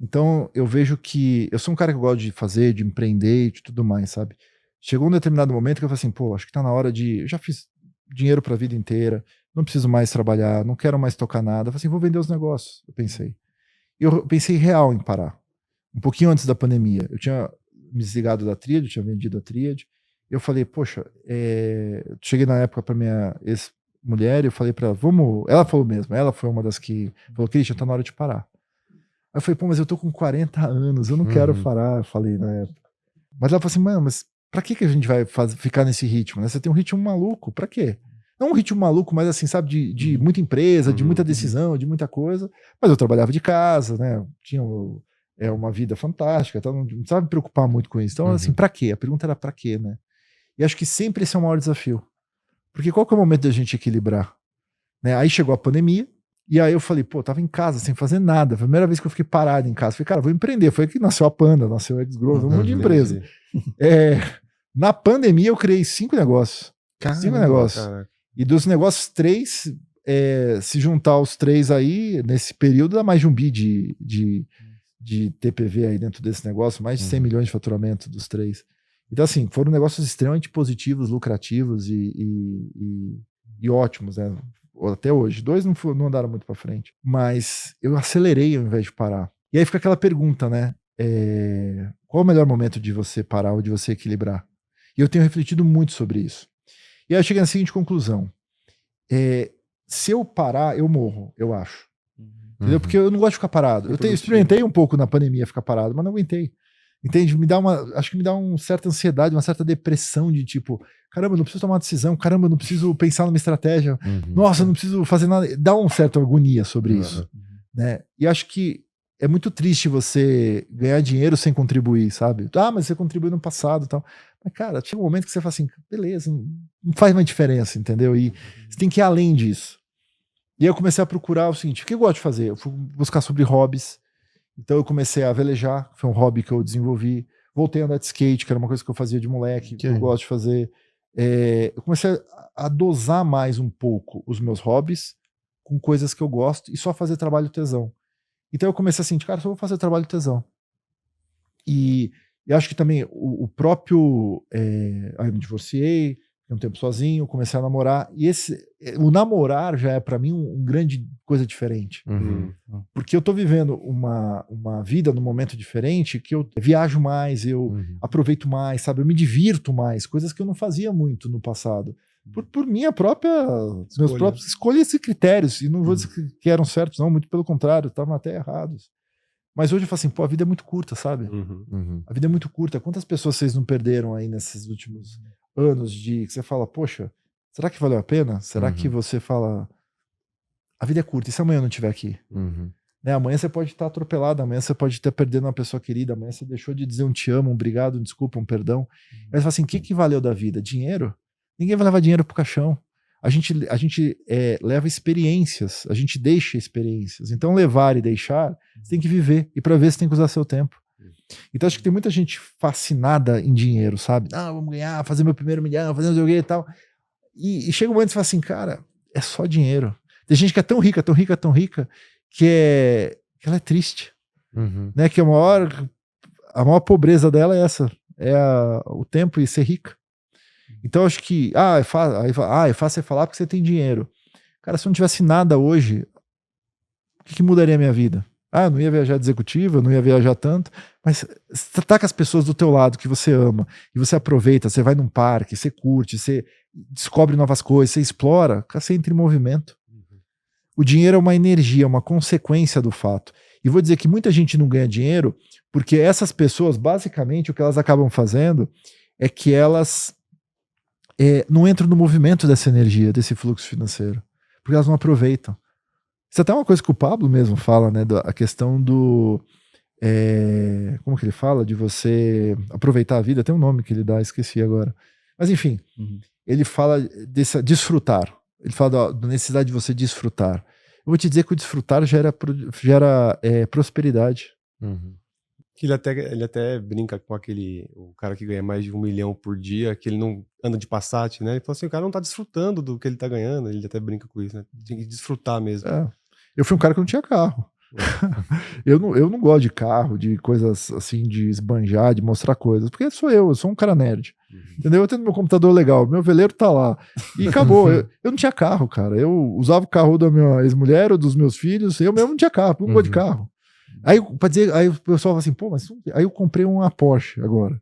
Então eu vejo que eu sou um cara que gosta de fazer, de empreender e de tudo mais, sabe? Chegou um determinado momento que eu falei assim, pô, acho que tá na hora de... Eu já fiz dinheiro pra vida inteira, não preciso mais trabalhar, não quero mais tocar nada. Eu falei assim, vou vender os negócios, eu pensei. Eu pensei real em parar. Um pouquinho antes da pandemia. Eu tinha me desligado da Tríade, eu tinha vendido a Tríade. Eu falei, poxa, cheguei na época pra minha ex-mulher e eu falei pra ela, vamos... Ela falou mesmo, ela foi uma das que falou, Christian, tá na hora de parar. Aí eu falei, pô, mas eu tô com 40 anos, eu não quero parar, eu falei na época. Mas ela falou assim, mano, mas pra que a gente vai ficar nesse ritmo, né? Você tem um ritmo maluco, pra quê? Não um ritmo maluco, mas assim, sabe, de muita empresa, de muita decisão, de muita coisa. Mas eu trabalhava de casa, né? Tinha uma vida fantástica, então não precisava me preocupar muito com isso. Então, assim, pra quê? A pergunta era pra quê, né? E acho que sempre esse é o maior desafio. Porque qual que é o momento da gente equilibrar? Né? Aí chegou a pandemia, e aí eu falei, pô, tava em casa sem fazer nada. Foi a primeira vez que eu fiquei parado em casa. Falei, cara, vou empreender. Foi que nasceu a Panda, nasceu a X-Growth, um monte de empresa. Na pandemia eu criei 5 negócios. 5 negócios. Caraca. E dos negócios, 3, se juntar os 3 aí, nesse período, dá mais de 1 bi de TPV aí dentro desse negócio, mais de 100 milhões de faturamento dos 3. Então, assim, foram negócios extremamente positivos, lucrativos e ótimos, né? Até hoje. 2 não andaram muito para frente. Mas eu acelerei ao invés de parar. E aí fica aquela pergunta, né? Qual é o melhor momento de você parar ou de você equilibrar? E eu tenho refletido muito sobre isso. E aí eu cheguei na seguinte conclusão. Se eu parar, eu morro, eu acho. Entendeu? Porque eu não gosto de ficar parado. Eu experimentei um pouco na pandemia ficar parado, mas não aguentei. Entende? Acho que me dá uma certa ansiedade, uma certa depressão de tipo, caramba, eu não preciso tomar uma decisão, caramba, eu não preciso pensar numa estratégia, nossa, eu não preciso fazer nada. Dá uma certa agonia sobre isso. Né? E acho que é muito triste você ganhar dinheiro sem contribuir, sabe? Mas você contribuiu no passado e tal. Mas, cara, chega um momento que você fala assim, beleza, não faz mais diferença, entendeu? E você tem que ir além disso. E aí eu comecei a procurar o seguinte, o que eu gosto de fazer? Eu fui buscar sobre hobbies. Então eu comecei a velejar, foi um hobby que eu desenvolvi. Voltei a andar de skate, que era uma coisa que eu fazia de moleque, que eu gosto de fazer. Eu comecei a dosar mais um pouco os meus hobbies com coisas que eu gosto e só fazer trabalho tesão. Então eu comecei assim, cara, só vou fazer trabalho tesão. E acho que também o próprio... aí eu me divorciei, fiquei um tempo sozinho, comecei a namorar. E o namorar já é pra mim um grande coisa diferente. Porque eu tô vivendo uma vida num momento diferente que eu viajo mais, eu aproveito mais, sabe? Eu me divirto mais, coisas que eu não fazia muito no passado. Por minha própria... Meus próprios escolhas e critérios. E não vou dizer que eram certos, não. Muito pelo contrário, estavam até errados. Mas hoje eu falo assim, pô, a vida é muito curta, sabe? A vida é muito curta. Quantas pessoas vocês não perderam aí nesses últimos anos que você fala, poxa, será que valeu a pena? Será que você fala, a vida é curta, e se amanhã eu não estiver aqui? Né? Amanhã você pode estar atropelado, amanhã você pode estar perdendo uma pessoa querida, amanhã você deixou de dizer um te amo, um obrigado, um desculpa, um perdão. Aí você fala assim, o que valeu da vida? Dinheiro? Ninguém vai levar dinheiro pro caixão. A gente leva experiências, a gente deixa experiências. Então, levar e deixar, você tem que viver. E para ver, você tem que usar seu tempo. Então, acho que tem muita gente fascinada em dinheiro, sabe? Vamos ganhar, fazer meu primeiro milhão, fazer um joguinho e tal. E chega um momento que você fala assim, cara, é só dinheiro. Tem gente que é tão rica, tão rica, tão rica, que ela é triste. Né? Que a maior pobreza dela é essa. O tempo e ser rica. Então, acho que é fácil você falar porque você tem dinheiro. Cara, se eu não tivesse nada hoje, o que mudaria a minha vida? Eu não ia viajar de executiva, eu não ia viajar tanto, mas você tá com as pessoas do teu lado que você ama, e você aproveita, você vai num parque, você curte, você descobre novas coisas, você explora, você entra em movimento. O dinheiro é uma energia, uma consequência do fato. E vou dizer que muita gente não ganha dinheiro porque essas pessoas, basicamente, o que elas acabam fazendo é que elas não entram no movimento dessa energia, desse fluxo financeiro, porque elas não aproveitam. Isso é até uma coisa que o Pablo mesmo fala, né? A questão do... como que ele fala? De você aproveitar a vida. Tem um nome que ele dá, esqueci agora. Mas enfim, ele fala desse desfrutar. Ele fala da necessidade de você desfrutar. Eu vou te dizer que o desfrutar gera prosperidade. Que ele até brinca com o cara que ganha mais de 1 milhão por dia, que ele não anda de Passat, né? Ele fala assim, o cara não tá desfrutando do que ele tá ganhando. Ele até brinca com isso, né? Tem que desfrutar mesmo. Eu fui um cara que não tinha carro. Eu não gosto de carro, de coisas assim, de esbanjar, de mostrar coisas, porque eu sou um cara nerd. Entendeu? Eu tenho meu computador legal, meu veleiro tá lá. E acabou. Eu não tinha carro, cara. Eu usava o carro da minha ex-mulher ou dos meus filhos, eu mesmo não tinha carro, não gosto de carro. Aí o pessoal fala assim, pô, mas aí eu comprei uma Porsche agora.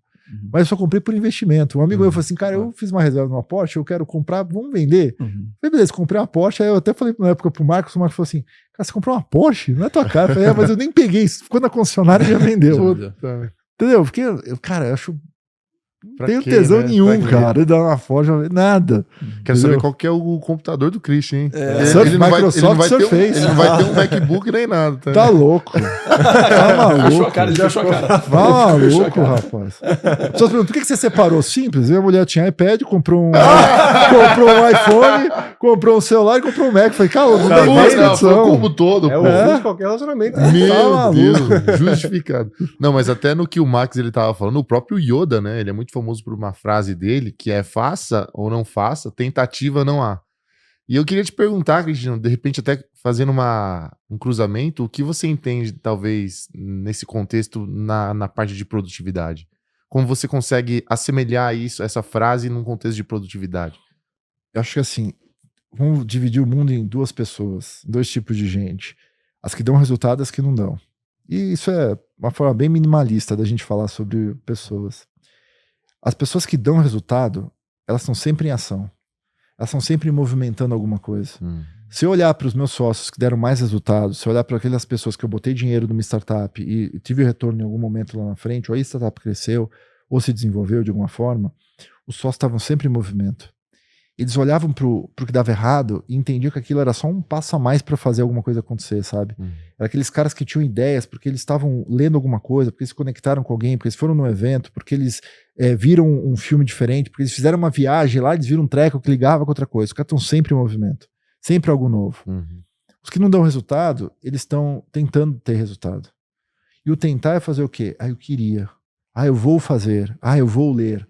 Mas eu só comprei por investimento. Um amigo meu falou assim, cara, eu fiz uma reserva numa Porsche, eu quero comprar, vamos vender. Falei, beleza, comprei uma Porsche. Aí eu até falei na época pro Marcos, o Marcos falou assim, cara, você comprou uma Porsche? Não é tua cara. Eu falei, mas eu nem peguei, ficou na concessionária e já vendeu. Entendeu? Porque, cara, eu acho... Não tenho tesão nenhum, cara, de dar uma Porsche, nada. Quero saber qual que é o computador do Christian, hein? Ele não vai ter um MacBook nem nada. Tá louco. Tá maluco. Fechou a cara, já fechou a cara. Tá maluco, rapaz. As pessoas perguntam, por que você separou? Simples. Minha mulher tinha iPad, comprou um iPhone, comprou um celular e comprou um Mac. Falei, cara, não tem mais condição. Foi o combo todo. É o fim de qualquer relacionamento. Meu Deus, justificado. Não, mas até no que o Max ele tava falando, o próprio Yoda, né? Ele é muito famoso por uma frase dele, que é faça ou não faça, tentativa não há. E eu queria te perguntar, Cristiano, de repente até fazendo um cruzamento, o que você entende, talvez, nesse contexto, na parte de produtividade? Como você consegue assemelhar essa frase num contexto de produtividade? Eu acho que assim, vamos dividir o mundo em duas pessoas, dois tipos de gente. As que dão resultado e as que não dão. E isso é uma forma bem minimalista da gente falar sobre pessoas. As pessoas que dão resultado, elas estão sempre em ação. Elas estão sempre movimentando alguma coisa. Se eu olhar para os meus sócios que deram mais resultados, se eu olhar para aquelas pessoas que eu botei dinheiro numa startup e tive retorno em algum momento lá na frente, ou a startup cresceu, ou se desenvolveu de alguma forma, os sócios estavam sempre em movimento. Eles olhavam pro que dava errado e entendiam que aquilo era só um passo a mais para fazer alguma coisa acontecer, sabe? Era aqueles caras que tinham ideias porque eles estavam lendo alguma coisa, porque eles se conectaram com alguém, porque eles foram num evento, porque eles viram um filme diferente, porque eles fizeram uma viagem lá, eles viram um treco que ligava com outra coisa. Os caras estão sempre em movimento, sempre algo novo. Os que não dão resultado, eles estão tentando ter resultado. E o tentar é fazer o quê? Eu queria. Eu vou fazer. Eu vou ler.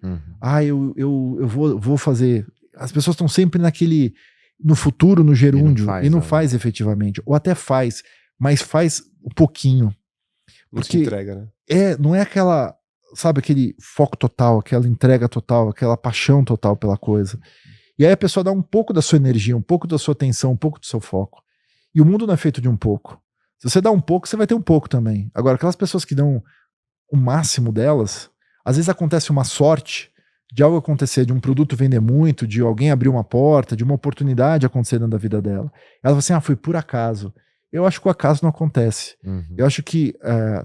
Eu vou fazer. As pessoas estão sempre no futuro, no gerúndio, e não faz efetivamente. Ou até faz, mas faz um pouquinho. Porque não se entrega, né? Não é aquela, sabe, aquele foco total, aquela entrega total, aquela paixão total pela coisa. E aí a pessoa dá um pouco da sua energia, um pouco da sua atenção, um pouco do seu foco. E o mundo não é feito de um pouco. Se você dá um pouco, você vai ter um pouco também. Agora, aquelas pessoas que dão o máximo delas, às vezes acontece uma sorte de algo acontecer, de um produto vender muito, de alguém abrir uma porta, de uma oportunidade acontecer dentro da vida dela. Ela fala assim, foi por acaso. Eu acho que o acaso não acontece. Eu acho que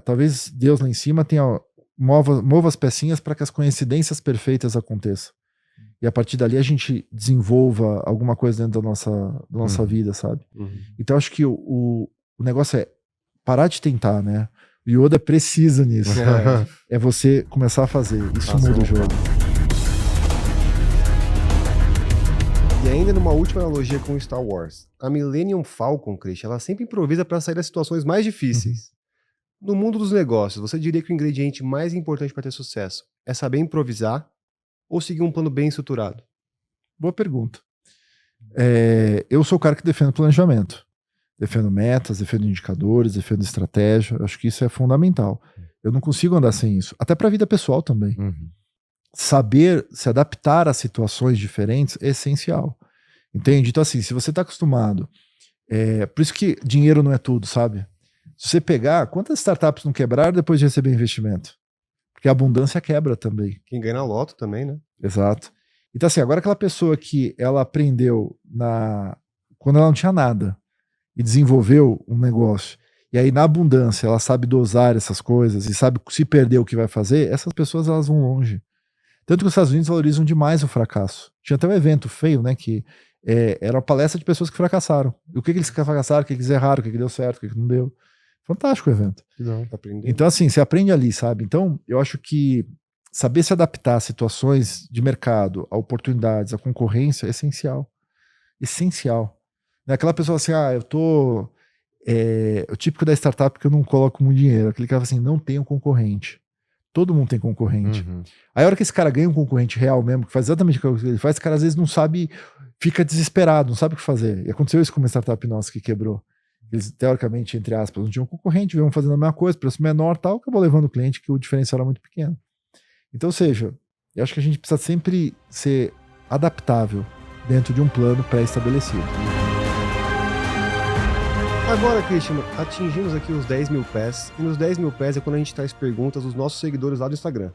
talvez Deus lá em cima tenha mova as pecinhas para que as coincidências perfeitas aconteçam. E a partir dali a gente desenvolva alguma coisa dentro da nossa vida, sabe? Então eu acho que o negócio é parar de tentar, né? O Yoda precisa nisso. É você começar a fazer. Isso muda o jogo. E ainda numa última analogia com Star Wars, a Millennium Falcon, Christian, ela sempre improvisa para sair das situações mais difíceis. No mundo dos negócios, você diria que o ingrediente mais importante para ter sucesso é saber improvisar ou seguir um plano bem estruturado? Boa pergunta. Eu sou o cara que defende planejamento. Defendo metas, defendo indicadores, defendo estratégia. Eu acho que isso é fundamental. Eu não consigo andar sem isso. Até para a vida pessoal também. Saber se adaptar a situações diferentes é essencial. Entende? Então, assim, se você está acostumado... por isso que dinheiro não é tudo, sabe? Se você pegar, quantas startups não quebraram depois de receber investimento? Porque a abundância quebra também. Quem ganha na loto também, né? Exato. Então, assim, agora aquela pessoa que ela aprendeu quando ela não tinha nada e desenvolveu um negócio, e aí na abundância ela sabe dosar essas coisas e sabe se perder o que vai fazer, essas pessoas elas vão longe. Tanto que os Estados Unidos valorizam demais o fracasso. Tinha até um evento feio, né, que era uma palestra de pessoas que fracassaram. E o que eles fracassaram, o que eles erraram, o que deu certo, o que não deu. Fantástico o evento. Então, assim, você aprende ali, sabe? Então, eu acho que saber se adaptar a situações de mercado, a oportunidades, a concorrência é essencial. Essencial. Aquela pessoa assim, o típico da startup que eu não coloco muito dinheiro. Aquele cara assim, não tem um concorrente. Todo mundo tem concorrente. Aí a hora que esse cara ganha um concorrente real mesmo, que faz exatamente o que ele faz, esse cara às vezes não sabe, fica desesperado, não sabe o que fazer. E aconteceu isso com uma startup nossa que quebrou. Eles, teoricamente, entre aspas, não tinham concorrente, iam fazendo a mesma coisa, preço menor e tal, acabou levando o cliente, que o diferencial era muito pequeno. Então, ou seja, eu acho que a gente precisa sempre ser adaptável dentro de um plano pré-estabelecido. Agora, Christian, atingimos aqui os 10 mil pés, e nos 10 mil pés é quando a gente traz perguntas dos nossos seguidores lá do Instagram.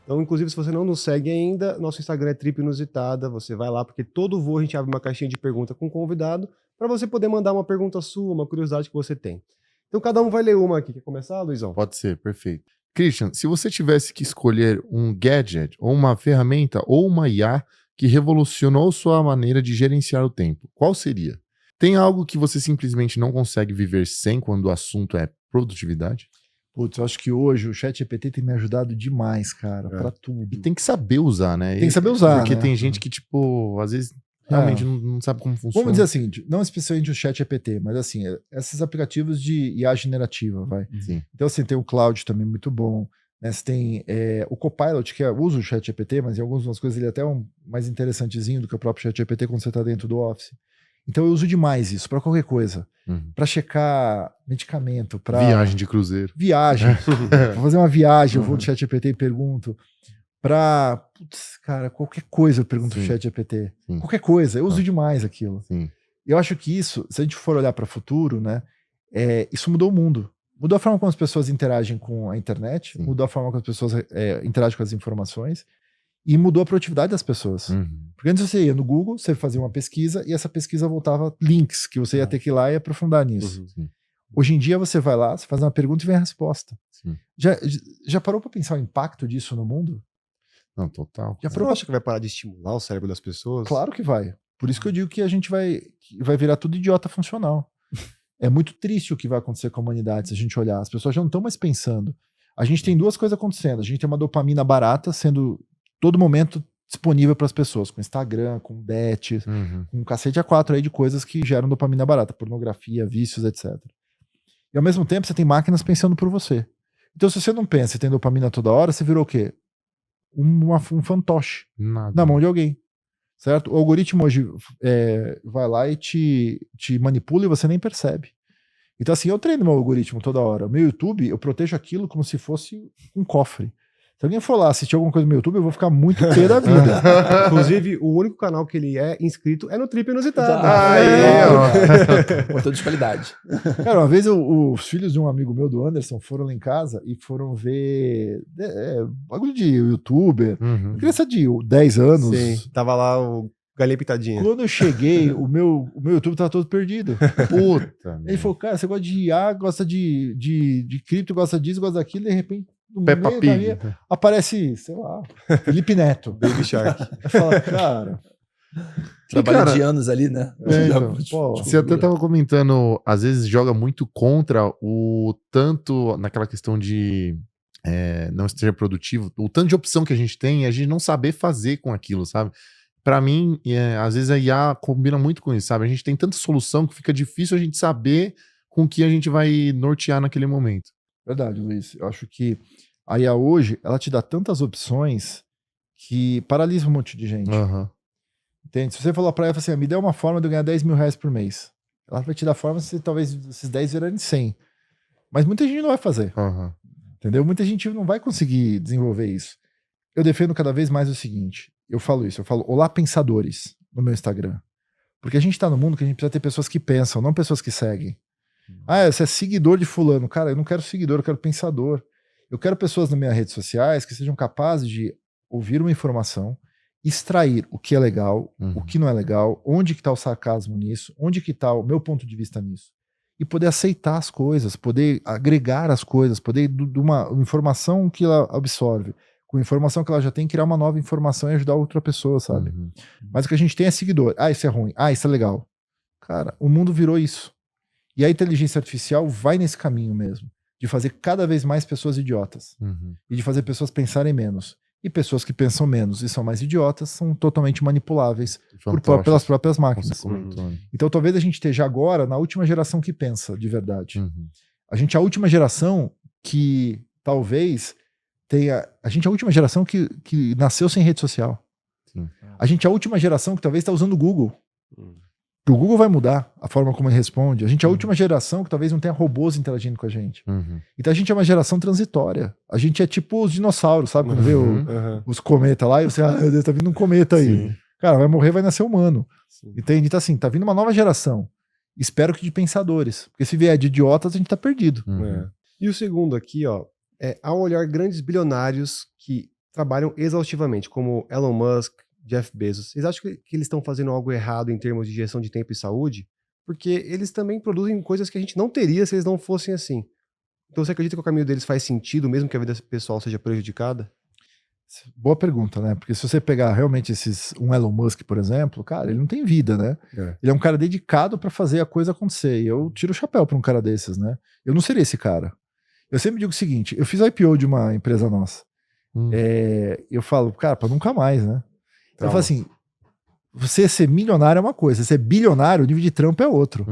Então, inclusive, se você não nos segue ainda, nosso Instagram é Trip Inusitada, você vai lá, porque todo voo a gente abre uma caixinha de pergunta com o convidado, para você poder mandar uma pergunta sua, uma curiosidade que você tem. Então, cada um vai ler uma aqui. Quer começar, Luizão? Pode ser, perfeito. Christian, se você tivesse que escolher um gadget, ou uma ferramenta, ou uma IA que revolucionou sua maneira de gerenciar o tempo, qual seria? Tem algo que você simplesmente não consegue viver sem quando o assunto é produtividade? Putz, eu acho que hoje o ChatGPT tem me ajudado demais, cara, pra tudo. E tem que saber usar, né? Tem que saber usar, porque né? tem gente que, tipo, às vezes realmente não sabe como funciona. Vamos dizer assim, não especialmente o ChatGPT, mas assim, esses aplicativos de IA generativa, vai. Sim. Então assim, tem o Cloud também muito bom, né? Você tem o Copilot, que usa o ChatGPT, mas em algumas coisas ele é até mais interessantezinho do que o próprio ChatGPT quando você está dentro do Office. Então eu uso demais isso para qualquer coisa. Para checar medicamento, para viagem de cruzeiro. Viagem. Pra fazer uma viagem, eu vou no ChatGPT e pergunto. Cara, qualquer coisa eu pergunto no ChatGPT. Qualquer coisa, eu uso demais aquilo. Eu acho que isso, se a gente for olhar para o futuro, né, isso mudou o mundo. Mudou a forma como as pessoas interagem com a internet, mudou a forma como as pessoas interagem com as informações e mudou a produtividade das pessoas. Porque antes você ia no Google, você fazia uma pesquisa e essa pesquisa voltava links que você ia ter que ir lá e aprofundar nisso. Hoje em dia você vai lá, você faz uma pergunta e vem a resposta. Já parou para pensar o impacto disso no mundo? Não, total. Você não acha que vai parar de estimular o cérebro das pessoas? Claro que vai. Por isso que eu digo que a gente vai virar tudo idiota funcional. É muito triste o que vai acontecer com a humanidade se a gente olhar. As pessoas já não estão mais pensando. A gente tem duas coisas acontecendo. A gente tem uma dopamina barata sendo todo momento disponível para as pessoas, com Instagram, com bet, com um cacete A4 aí de coisas que geram dopamina barata, pornografia, vícios, etc. E ao mesmo tempo você tem máquinas pensando por você. Então se você não pensa e tem dopamina toda hora, você virou o quê? Um fantoche na mão de alguém, certo? O algoritmo hoje vai lá e te manipula e você nem percebe. Então assim, eu treino meu algoritmo toda hora. Meu YouTube, eu protejo aquilo como se fosse um cofre. Se alguém for lá assistir alguma coisa no YouTube, eu vou ficar muito pé da vida. Inclusive, o único canal que ele é inscrito é no Trip Inusitado. Conteúdo de qualidade. Cara, uma vez os filhos de um amigo meu, do Anderson, foram lá em casa e foram ver bagulho de youtuber. Criança de 10 anos. Sim, tava lá o Galinha Pitadinha. Quando eu cheguei, o meu YouTube tava todo perdido. Puta. Ele falou, cara, você gosta de IA, gosta de cripto, gosta disso, gosta daquilo, de repente no Peppa meio Pig. da aparece, sei lá, Felipe Neto. Baby Shark. Aí fala, cara... Trabalho de anos ali, né? Então, você até tava comentando, às vezes joga muito contra o tanto naquela questão de não ser produtivo, o tanto de opção que a gente tem e a gente não saber fazer com aquilo, sabe? pra mim, às vezes a IA combina muito com isso, sabe? A gente tem tanta solução que fica difícil a gente saber com que a gente vai nortear naquele momento. Verdade, Luiz. Eu acho que a IA hoje, ela te dá tantas opções que paralisa um monte de gente. Entende? Se você falar pra ela assim, me dê uma forma de eu ganhar 10 mil reais por mês. Ela vai te dar forma se talvez esses 10 virarem 100. Mas muita gente não vai fazer. Entendeu? Muita gente não vai conseguir desenvolver isso. Eu defendo cada vez mais o seguinte. Eu falo olá pensadores no meu Instagram. Porque a gente tá no mundo que a gente precisa ter pessoas que pensam, não pessoas que seguem. Você é seguidor de fulano. Cara, eu não quero seguidor, eu quero pensador. Eu quero pessoas nas minhas redes sociais que sejam capazes de ouvir uma informação, extrair o que é legal, o que não é legal, onde que tá o sarcasmo nisso, onde que tá o meu ponto de vista nisso. E poder aceitar as coisas, poder agregar as coisas, poder de uma informação que ela absorve, com informação que ela já tem, criar uma nova informação e ajudar outra pessoa, sabe? Mas o que a gente tem é seguidor. Isso é ruim. Isso é legal. Cara, o mundo virou isso. E a inteligência artificial vai nesse caminho mesmo, de fazer cada vez mais pessoas idiotas. E de fazer pessoas pensarem menos. E pessoas que pensam menos e são mais idiotas são totalmente manipuláveis pelas próprias máquinas. Então talvez a gente esteja agora na última geração que pensa de verdade. A gente é a última geração que talvez tenha... A gente é a última geração que nasceu sem rede social. A gente é a última geração que talvez está usando o Google. Que o Google vai mudar a forma como ele responde. A gente é a última geração que talvez não tenha robôs interagindo com a gente. Então a gente é uma geração transitória. A gente é tipo os dinossauros, sabe? Quando vê os cometas lá e você, meu Deus, tá vindo um cometa aí. Cara, vai morrer, vai nascer humano. Entende? Então assim, tá vindo uma nova geração. Espero que de pensadores. Porque se vier de idiotas, a gente tá perdido. E o segundo aqui, ó, ao olhar grandes bilionários que trabalham exaustivamente, como Elon Musk, Jeff Bezos, vocês acham que eles estão fazendo algo errado em termos de gestão de tempo e saúde? Porque eles também produzem coisas que a gente não teria se eles não fossem assim. Então você acredita que o caminho deles faz sentido, mesmo que a vida pessoal seja prejudicada? Boa pergunta, né? Porque se você pegar realmente um Elon Musk, por exemplo, cara, ele não tem vida, né? Ele é um cara dedicado para fazer a coisa acontecer. E eu tiro o chapéu para um cara desses, né? Eu não seria esse cara. Eu sempre digo o seguinte, eu fiz IPO de uma empresa nossa. Eu falo, cara, para nunca mais, né? Eu falo assim, você ser milionário é uma coisa, você ser bilionário, o nível de trampo é outro.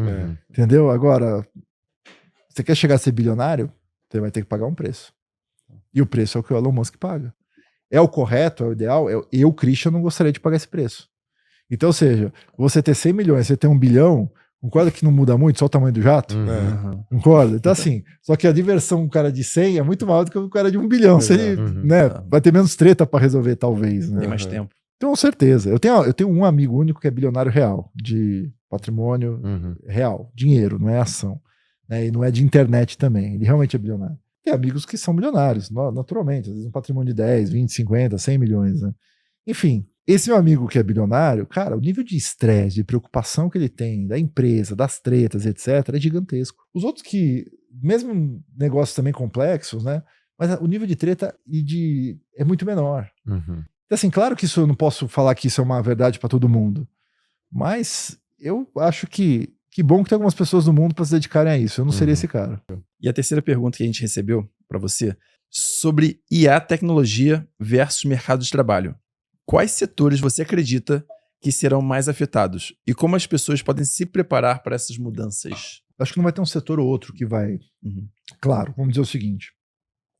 Entendeu? Agora, você quer chegar a ser bilionário, você vai ter que pagar um preço. E o preço é o que o Elon Musk paga. É o correto, é o ideal? Eu, Christian, não gostaria de pagar esse preço. Então, ou seja, você ter 100 milhões, você ter 1 bilhão, concorda que não muda muito, só o tamanho do jato? Concorda? Então assim, só que a diversão com um cara de 100 é muito maior do que o cara de 1 bilhão. Você, né, vai ter menos treta para resolver, talvez. Né? Tem mais tempo. Com certeza. Eu tenho um amigo único que é bilionário real, de patrimônio real, dinheiro, não é ação. Né? E não é de internet também, ele realmente é bilionário. Tem amigos que são bilionários, naturalmente, às vezes um patrimônio de 10, 20, 50, 100 milhões. Né? Enfim, esse meu amigo que é bilionário, cara, o nível de estresse, de preocupação que ele tem, da empresa, das tretas, etc., é gigantesco. Os outros que, mesmo negócios também complexos, né? Mas o nível de treta é muito menor. Assim, claro que isso eu não posso falar que isso é uma verdade para todo mundo, mas eu acho que bom que tem algumas pessoas no mundo para se dedicarem a isso. Eu não seria esse cara. E a terceira pergunta que a gente recebeu para você, sobre IA tecnologia versus mercado de trabalho. Quais setores você acredita que serão mais afetados? E como as pessoas podem se preparar para essas mudanças? Acho que não vai ter um setor ou outro que vai... Claro, vamos dizer o seguinte,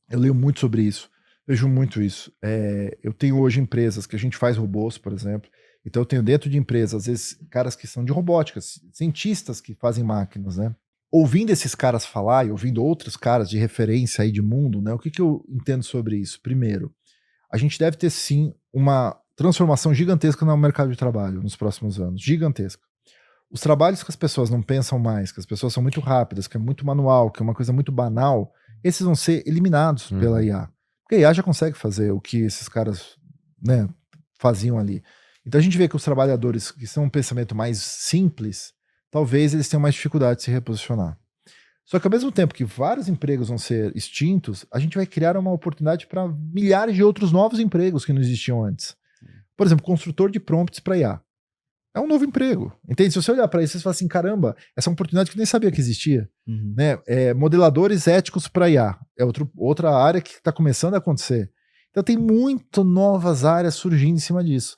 eu leio muito sobre isso. Vejo muito isso. Eu tenho hoje empresas que a gente faz robôs, por exemplo. Então eu tenho dentro de empresas, às vezes, caras que são de robótica, cientistas que fazem máquinas, né? Ouvindo esses caras falar e ouvindo outros caras de referência aí de mundo, né? O que eu entendo sobre isso? Primeiro, a gente deve ter sim uma transformação gigantesca no mercado de trabalho nos próximos anos. Gigantesca. Os trabalhos que as pessoas não pensam mais, que as pessoas são muito rápidas, que é muito manual, que é uma coisa muito banal, esses vão ser eliminados pela IA. Porque a IA já consegue fazer o que esses caras, né, faziam ali. Então a gente vê que os trabalhadores que são um pensamento mais simples, talvez eles tenham mais dificuldade de se reposicionar. Só que ao mesmo tempo que vários empregos vão ser extintos, a gente vai criar uma oportunidade para milhares de outros novos empregos que não existiam antes. Por exemplo, construtor de prompts para IA. É um novo emprego. Entende? Se você olhar para isso, você fala assim, caramba, essa é uma oportunidade que eu nem sabia que existia. Né? Modeladores éticos para IA. É outra área que está começando a acontecer. Então tem muito novas áreas surgindo em cima disso.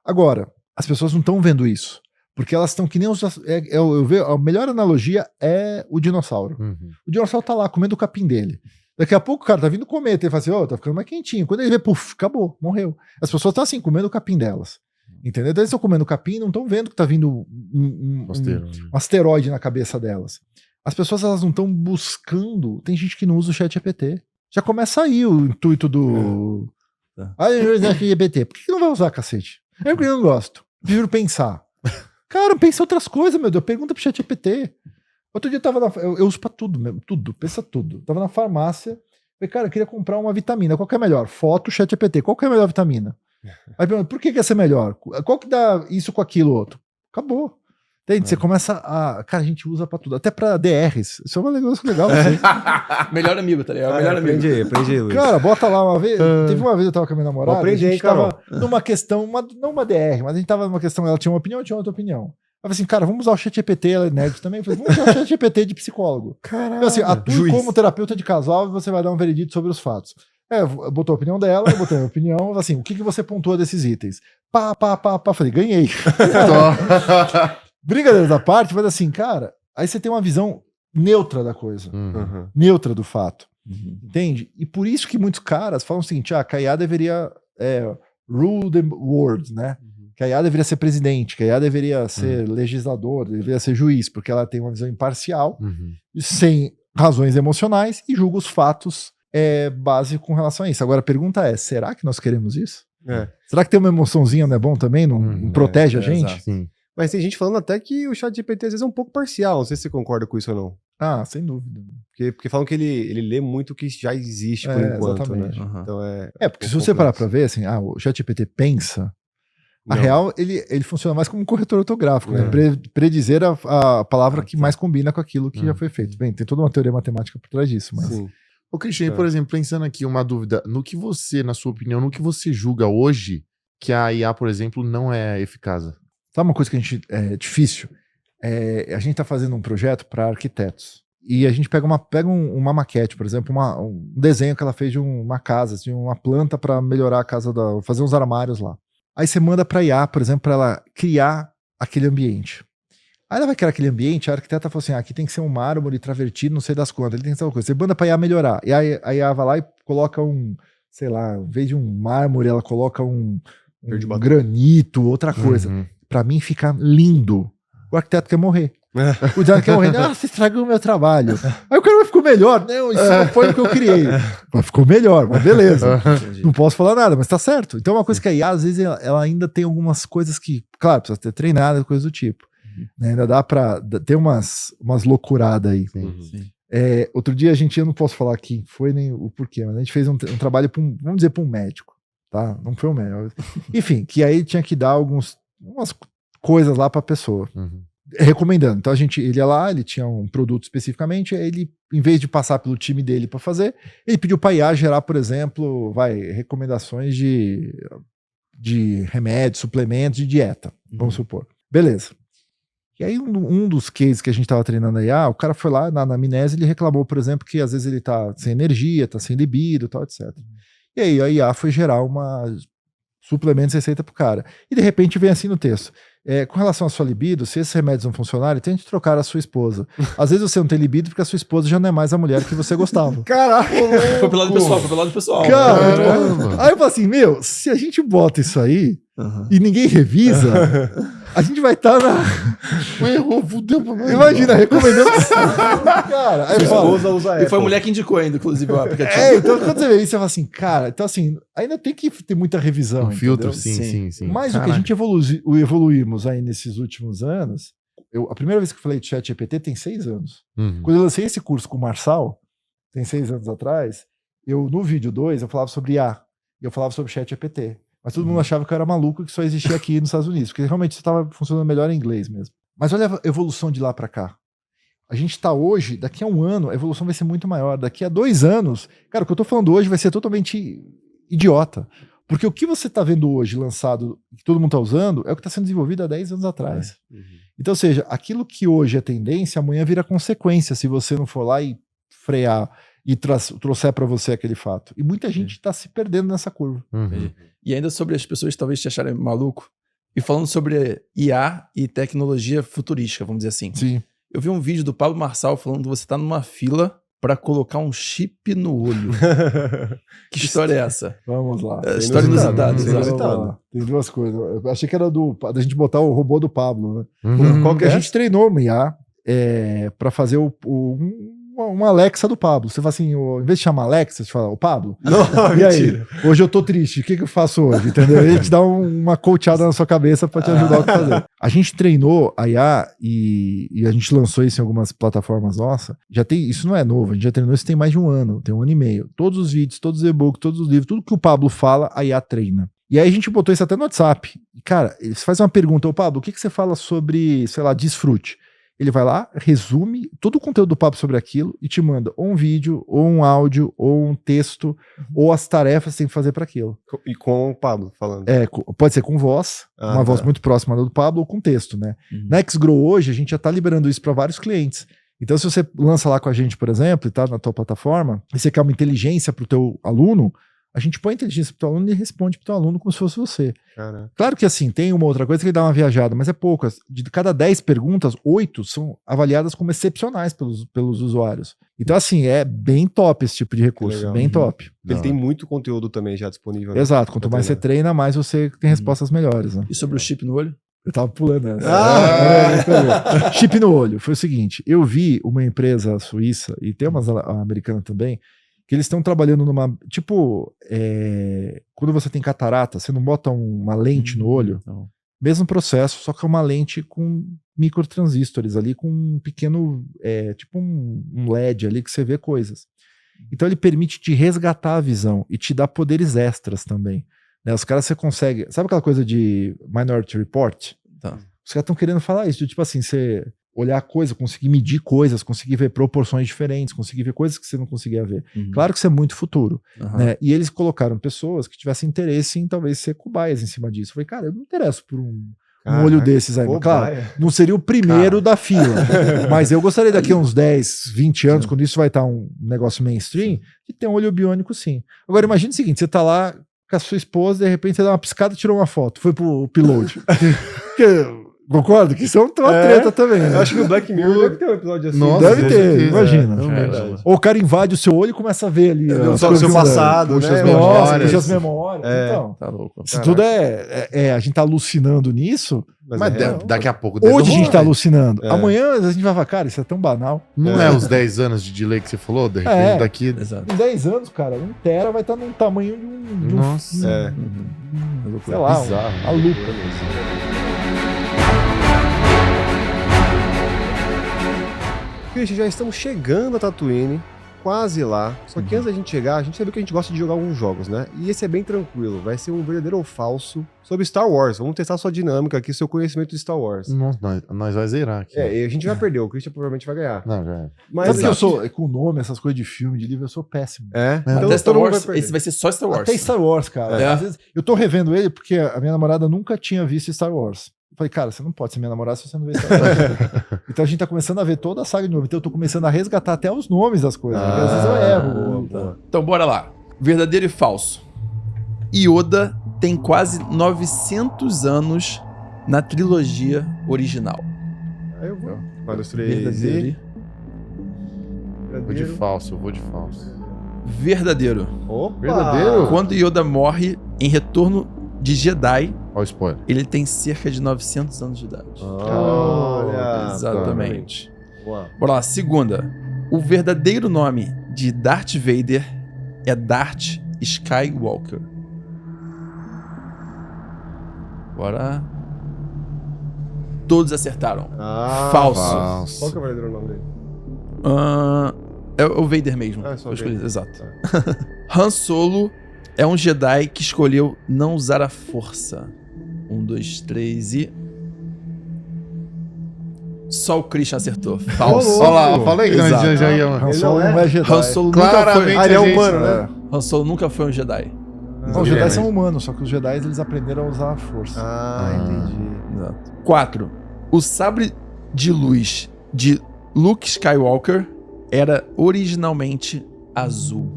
Agora, as pessoas não estão vendo isso. Porque elas estão que nem os... eu vejo, a melhor analogia é o dinossauro. O dinossauro tá lá comendo o capim dele. Daqui a pouco o cara tá vindo comer, ele fala assim, tá ficando mais quentinho. Quando ele vê, puf, acabou, morreu. As pessoas estão assim, comendo o capim delas. Entendeu? Então eles estão comendo o capim e não estão vendo que tá vindo um asteroide na cabeça delas. As pessoas, elas não estão buscando... Tem gente que não usa o ChatGPT. Já começa aí o intuito do... ChatGPT. Por que não vai usar, cacete? Eu não gosto. Prefiro pensar. Cara, pensa outras coisas, meu Deus. Pergunta pro ChatGPT. Outro dia eu tava eu uso pra tudo mesmo. Tudo. Pensa tudo. Tava na farmácia. Falei, cara, eu queria comprar uma vitamina. Qual que é melhor? Foto, ChatGPT. Qual que é a melhor vitamina? Aí pergunta, por que ia ser melhor? Qual que dá isso com aquilo outro? Acabou. Entende? Você começa a... Cara, a gente usa pra tudo. Até pra DRs. Isso é um negócio legal. Melhor amigo, tá ligado? Melhor amigo. Aprendi aí, Luiz. Cara, bota lá uma vez. Teve uma vez eu tava com a minha namorada. Aprendi, a gente tava Carol. numa questão, não uma DR, mas a gente tava numa questão. Ela tinha uma opinião, eu tinha outra opinião. Eu falei assim, cara, vamos usar o ChatGPT, ela é nerd também. Eu falei, vamos usar o ChatGPT de psicólogo. Caralho. Então, assim, atue como terapeuta de casal e você vai dar um veredito sobre os fatos. Botou a opinião dela, eu botei a minha opinião, assim, o que você pontua desses itens? Pá. Falei, ganhei. Brincadeiras à parte, mas assim, cara, aí você tem uma visão neutra da coisa. Neutra do fato. Entende? E por isso que muitos caras falam o seguinte, a IA deveria rule the world, né? Que a IA deveria ser presidente, que a IA deveria ser legislador, deveria ser juiz, porque ela tem uma visão imparcial, sem razões emocionais e julga os fatos básicos com relação a isso. Agora a pergunta é, será que nós queremos isso? Será que ter uma emoçãozinha não é bom também? Não protege a gente? Sim. Mas tem gente falando até que o ChatGPT às vezes é um pouco parcial. Não sei se você concorda com isso ou não. Ah, sem dúvida. Porque falam que ele lê muito o que já existe por enquanto, exatamente. né? Então porque se você parar pra ver, assim, o ChatGPT pensa, a real, ele funciona mais como um corretor ortográfico, né? Predizer a palavra que mais combina com aquilo que já foi feito. Bem, tem toda uma teoria matemática por trás disso, mas... Sim. Ô, Cristian, por exemplo, pensando aqui, uma dúvida, na sua opinião, no que você julga hoje que a IA, por exemplo, não é eficaz? Sabe uma coisa que a gente é difícil? A gente tá fazendo um projeto para arquitetos. E a gente pega uma maquete, por exemplo, um desenho que ela fez de uma casa, assim, uma planta para melhorar a casa, fazer uns armários lá. Aí você manda para IA, por exemplo, para ela criar aquele ambiente. Aí ela vai criar aquele ambiente, a arquiteta fala assim, aqui tem que ser um mármore travertido, não sei das quantas, ele tem que ser uma coisa. Você manda pra IA melhorar. E aí a IA vai lá e coloca sei lá, em vez de um mármore, ela coloca um granito, outra coisa. Pra mim fica lindo. O arquiteto quer morrer. O designer quer morrer. Você estragou o meu trabalho. Aí o cara ficou melhor. Não, isso não foi o que eu criei. Mas ficou melhor, mas beleza. Não posso falar nada, mas tá certo. Então é uma coisa que a IA, às vezes, ela ainda tem algumas coisas que, claro, precisa ter treinado, coisa do tipo. Né? Ainda dá pra ter umas loucuradas aí. Sim. Outro dia eu não posso falar aqui, foi nem o porquê, mas a gente fez um trabalho vamos dizer, para um médico, tá? Não foi um médico. Enfim, que aí tinha que dar umas coisas lá pra pessoa. Recomendando. Então ele ia lá, ele tinha um produto especificamente, aí ele, em vez de passar pelo time dele pra fazer, ele pediu pra IA gerar, por exemplo, recomendações de remédios, suplementos, de dieta, vamos supor. Beleza. E aí um dos cases que a gente estava treinando aí, o cara foi lá na anamnese, ele reclamou, por exemplo, que às vezes ele tá sem energia, tá sem libido, tal, etc. E aí a IA foi gerar suplementos e receita pro cara. E de repente vem assim no texto. Com relação à sua libido, se esses remédios não funcionarem, tente trocar a sua esposa. Às vezes você não tem libido porque a sua esposa já não é mais a mulher que você gostava. Caraca! Foi pelo lado pessoal. Cara, aí eu falo assim, se a gente bota isso aí e ninguém revisa, a gente vai estar Errou, fudeu pra mim. Imagina, recomendando. Cara, aí esposa usa Apple. E foi a mulher que indicou ainda, inclusive, o aplicativo. Então quando você vê isso, você fala assim, cara, então assim, ainda tem que ter muita revisão. Filtro, entendeu? sim. Mas o que a gente evoluímos aí nesses últimos anos, a primeira vez que eu falei de ChatGPT tem 6 anos. Quando eu lancei esse curso com o Marçal, tem 6 anos atrás, no vídeo 2 eu falava sobre IA, e eu falava sobre ChatGPT. Mas todo mundo achava que eu era maluco, que só existia aqui nos Estados Unidos, porque realmente isso estava funcionando melhor em inglês mesmo. Mas olha a evolução de lá para cá. A gente está hoje, daqui a 1 ano, a evolução vai ser muito maior. Daqui a 2 anos, cara, o que eu estou falando hoje vai ser totalmente idiota. Porque o que você está vendo hoje lançado, que todo mundo está usando, é o que está sendo desenvolvido há 10 anos atrás. Então, ou seja, aquilo que hoje é tendência, amanhã vira consequência, se você não for lá e frear e trouxer para você aquele fato. E muita gente está se perdendo nessa curva. E ainda sobre as pessoas talvez te acharem maluco, E falando sobre IA e tecnologia futurística, vamos dizer assim. Sim. Eu vi um vídeo do Pablo Marçal falando que você tá numa fila para colocar um chip no olho. Que história é essa? Vamos lá. História inusitada. Exato. Tem duas coisas. Eu achei que era da gente botar o robô do Pablo, né? Qual que é? A gente treinou uma IA para fazer uma Alexa do Pablo. Você fala assim, em vez de chamar Alexa, você fala, ô Pablo, Não, e mentira. aí? Hoje eu tô triste, o que eu faço hoje? Entendeu? Ele te dá uma coachada na sua cabeça pra te ajudar a fazer. A gente treinou a IA e a gente lançou isso em algumas plataformas nossas. Já tem, isso não é novo, a gente já treinou isso tem mais de um ano, tem um ano e meio. Todos os vídeos, todos os e-books, todos os livros, tudo que o Pablo fala, a IA treina. E aí a gente botou isso até no WhatsApp. Cara, você faz uma pergunta, ô Pablo, o que você fala sobre, sei lá, desfrute? Ele vai lá, resume todo o conteúdo do Pablo sobre aquilo e te manda ou um vídeo, ou um áudio, ou um texto, ou as tarefas que você tem que fazer para aquilo. E com o Pablo falando. Pode ser com voz, uma voz muito próxima do Pablo, ou com texto, né? Na XGrow hoje, a gente já tá liberando isso para vários clientes. Então, se você lança lá com a gente, por exemplo, e tá na tua plataforma, e você quer uma inteligência pro teu aluno, a gente põe a inteligência pro teu aluno e responde pro teu aluno como se fosse você. Caraca. Claro que assim, tem uma outra coisa que ele dá uma viajada, mas é poucas. De cada 10 perguntas, 8 são avaliadas como excepcionais pelos usuários. Então assim, é bem top esse tipo de recurso, Legal. bem top. Ele tem muito conteúdo também já disponível. Né? Exato, quanto mais você treina, mais você tem respostas melhores. Né? E sobre o chip no olho? Eu tava pulando essa. Chip no olho. Foi o seguinte, eu vi uma empresa suíça, e tem umas americanas também, que eles estão trabalhando numa... Tipo, quando você tem catarata, você não bota uma lente no olho? Não. Mesmo processo, só que é uma lente com microtransistores ali, com um pequeno... tipo um LED ali que você vê coisas. Então ele permite te resgatar a visão e te dar poderes extras também. Né? Os caras, você consegue... Sabe aquela coisa de Minority Report? Tá. Os caras estão querendo falar isso, tipo assim, você... olhar coisa, conseguir medir coisas, conseguir ver proporções diferentes, conseguir ver coisas que você não conseguia ver. Claro que isso é muito futuro. Né? E eles colocaram pessoas que tivessem interesse em talvez ser cobaias em cima disso. Eu falei, cara, eu não me interesso por um olho desses aí. Claro, não seria o primeiro da fila. Mas eu gostaria daqui a uns 10, 20 anos, quando isso vai estar um negócio mainstream, de ter um olho biônico sim. Agora imagine o seguinte, você tá lá com a sua esposa, de repente você dá uma piscada e tirou uma foto. Foi pro upload. Concordo? Que isso é uma treta também. Né? Eu acho que o Black Mirror deve ter um episódio assim. Nossa, deve ter, imagina. É ou o cara invade o seu olho e começa a ver ali. Só o seu passado, puxa né? Puxa as memórias. Então, Tá louco. se tudo a gente tá alucinando nisso, mas daqui a pouco... hoje a gente tá alucinando. Amanhã a gente vai falar, cara, isso é tão banal. Não é os 10 anos de delay que você falou? De repente daqui... Exato. Em 10 anos, cara, 1 tera vai estar num tamanho de um... Nossa. Sei lá, bizarro. uma lupa. Christian, já estamos chegando a Tatooine, quase lá. Só que antes da gente chegar, a gente sabe que a gente gosta de jogar alguns jogos, né? E esse é bem tranquilo, vai ser um verdadeiro ou falso sobre Star Wars. Vamos testar sua dinâmica aqui, seu conhecimento de Star Wars. Nossa, nós vai zerar aqui. E a gente vai perder, o Christian provavelmente vai ganhar. Não, já é. Mas Sabe que eu sou, com nome, essas coisas de filme, de livro, eu sou péssimo. Então Até Star todo mundo Wars, vai perder. esse vai ser só Star Wars. Até Star Wars, cara. Às vezes, eu tô revendo ele porque a minha namorada nunca tinha visto Star Wars. Eu falei, cara, você não pode ser minha namorada se você não vê Star Wars. Então a gente tá começando a ver toda a saga de novo. Então eu tô começando a resgatar até os nomes das coisas. Porque às vezes eu erro. Então bora lá. Verdadeiro e falso. Yoda tem quase 900 anos na trilogia original. Aí eu vou. 4, 3 Verdadeiro. Vou de falso, eu vou de falso. Verdadeiro. Opa! Verdadeiro? Quando Yoda morre em Retorno de Jedi, Olha o spoiler. ele tem cerca de 900 anos de idade. Olha! Exatamente. Boa. Bora lá, segunda. O verdadeiro nome de Darth Vader é Darth Skywalker. Bora. Todos acertaram. Falso. Qual que é o verdadeiro nome dele? É o Vader mesmo. Só Eu escolhi, Vader. exato. Han Solo é um Jedi que escolheu não usar a força. 1, 2, 3 e... Só o Christian acertou. Falso. Olha lá, eu falei que nós Exato. já ia... Han Ele Solo não não é Jedi. Han Solo Claramente ele é a gente- humano, né? Han Solo nunca foi um Jedi. Os Jedi são humanos, só que os Jedi eles aprenderam a usar a força. Entendi. Exato. 4. O sabre de luz de Luke Skywalker era originalmente azul.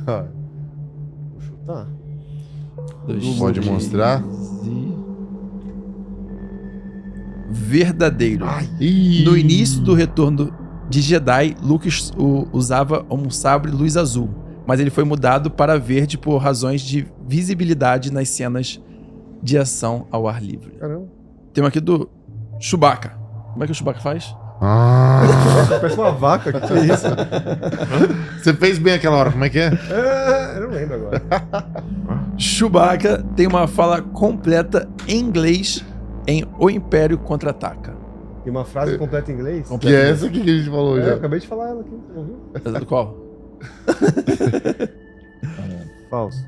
Vou chutar. 2, Pode mostrar? verdadeiro. Ih. No início do retorno de Jedi, Luke usava um sabre luz azul, mas ele foi mudado para verde por razões de visibilidade nas cenas de ação ao ar livre. Caramba. Tem uma aqui do Chewbacca. Como é que o Chewbacca faz? Parece uma vaca, que é isso? Você fez bem aquela hora, como é que é? Eu não lembro agora. Chewbacca tem uma fala completa em inglês em O Império Contra-Ataca. Tem uma frase completa em inglês? Que é essa que a gente falou Eu já. acabei de falar ela aqui, você não viu? Qual? Falso.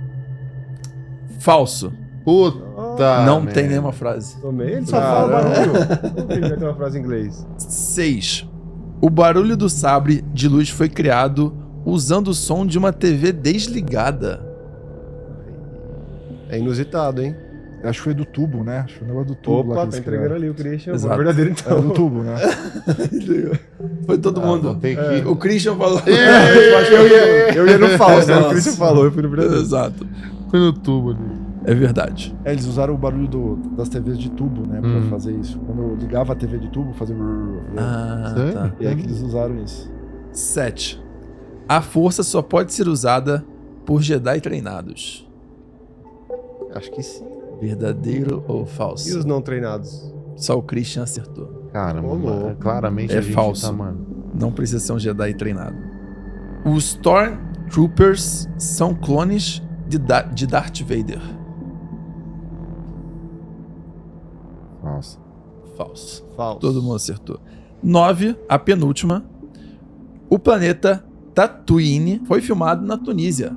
Falso. Puta. Não merda. tem nenhuma frase. Tomei, ele só fala barulho. Como que ele vai ter uma frase em inglês? 6. O barulho do sabre de luz foi criado usando o som de uma TV desligada. É inusitado, hein? Acho que foi do tubo, né? Acho que foi o negócio do tubo. Opa, lá que tá eles entregando criaram. ali o Christian. Exato. O verdadeiro então. Era do tubo, né? Foi todo mundo. Vou ter que... O Christian falou. Eu ia no falso, né? O Christian falou, eu fui no verdadeiro. Exato. Foi no tubo ali. É verdade. Eles usaram o barulho das TVs de tubo, né? Pra fazer isso. Quando eu ligava a TV de tubo, fazia... Ah, Sério? tá. E é que eles usaram isso. 7. A força só pode ser usada por Jedi treinados. Acho que sim. Verdadeiro ou falso? E os não treinados? Só o Christian acertou. Cara, Ô, mano, louco. claramente É a gente falso. tá, mano. Não precisa ser um Jedi treinado. Os Stormtroopers são clones de Darth Vader. Nossa. Falso. Falso. Todo mundo acertou. 9, a penúltima. O planeta Tatooine foi filmado na Tunísia.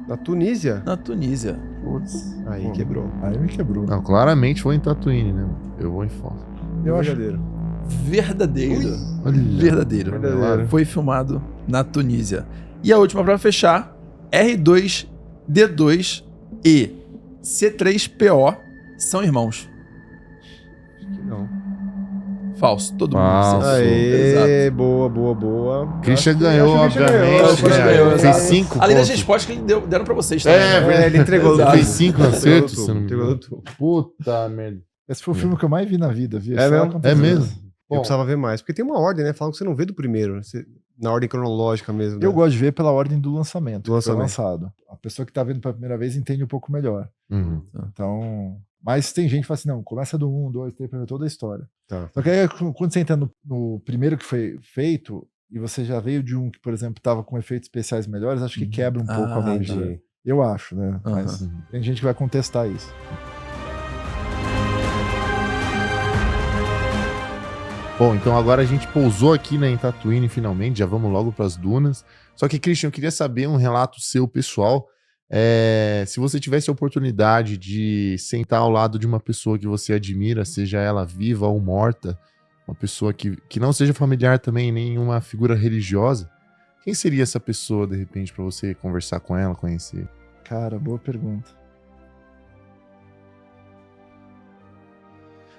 Na Tunísia? Na Tunísia. Putz. Aí quebrou. Aí me quebrou. Não, claramente foi em Tatooine, né? Eu vou em falso. Eu acho verdadeiro. Verdadeiro. Olha. Verdadeiro. Verdadeiro. Foi filmado na Tunísia. E a última pra fechar. R2-D2 e C3PO são irmãos. Não. Falso. Todo mundo Falso. acertou. Aê, Exato. boa, boa, boa. Christian Acho que- ganhou, acho que o Christian obviamente. ganhou, Acho que ele né? ganhou, Fez exato. 5 Além das pontos. respostas que deram pra vocês também. É, né? Ele entregou Exato. do Fez 5 acertos, se não me Entregou engano. do tubo. Puta merda. Esse foi o filme que eu mais vi na vida, viu? É Só mesmo? aconteceu. É mesmo? Eu Bom, precisava ver mais. Porque tem uma ordem, né? Falam que você não vê do primeiro. Na ordem cronológica mesmo. Eu né? gosto de ver pela ordem do lançamento. Do que foi lançamento. lançado. A pessoa que tá vendo pela primeira vez entende um pouco melhor. uhum. Então... Mas tem gente que fala assim, não, começa do 1, 2, 3, pra ver toda a história. Tá. Só que aí, quando você entra no primeiro que foi feito, e você já veio de um que, por exemplo, tava com efeitos especiais melhores, acho que quebra um pouco a magia. entendi. Eu acho, né? Aham. Mas tem gente que vai contestar isso. Bom, então agora a gente pousou aqui, né, em Tatooine finalmente, já vamos logo para as dunas. Só que, Christian, eu queria saber um relato seu pessoal. Se você tivesse a oportunidade de sentar ao lado de uma pessoa que você admira, seja ela viva ou morta, uma pessoa que não seja familiar também, nem uma figura religiosa, quem seria essa pessoa, de repente, para você conversar com ela, conhecer? Cara, boa pergunta.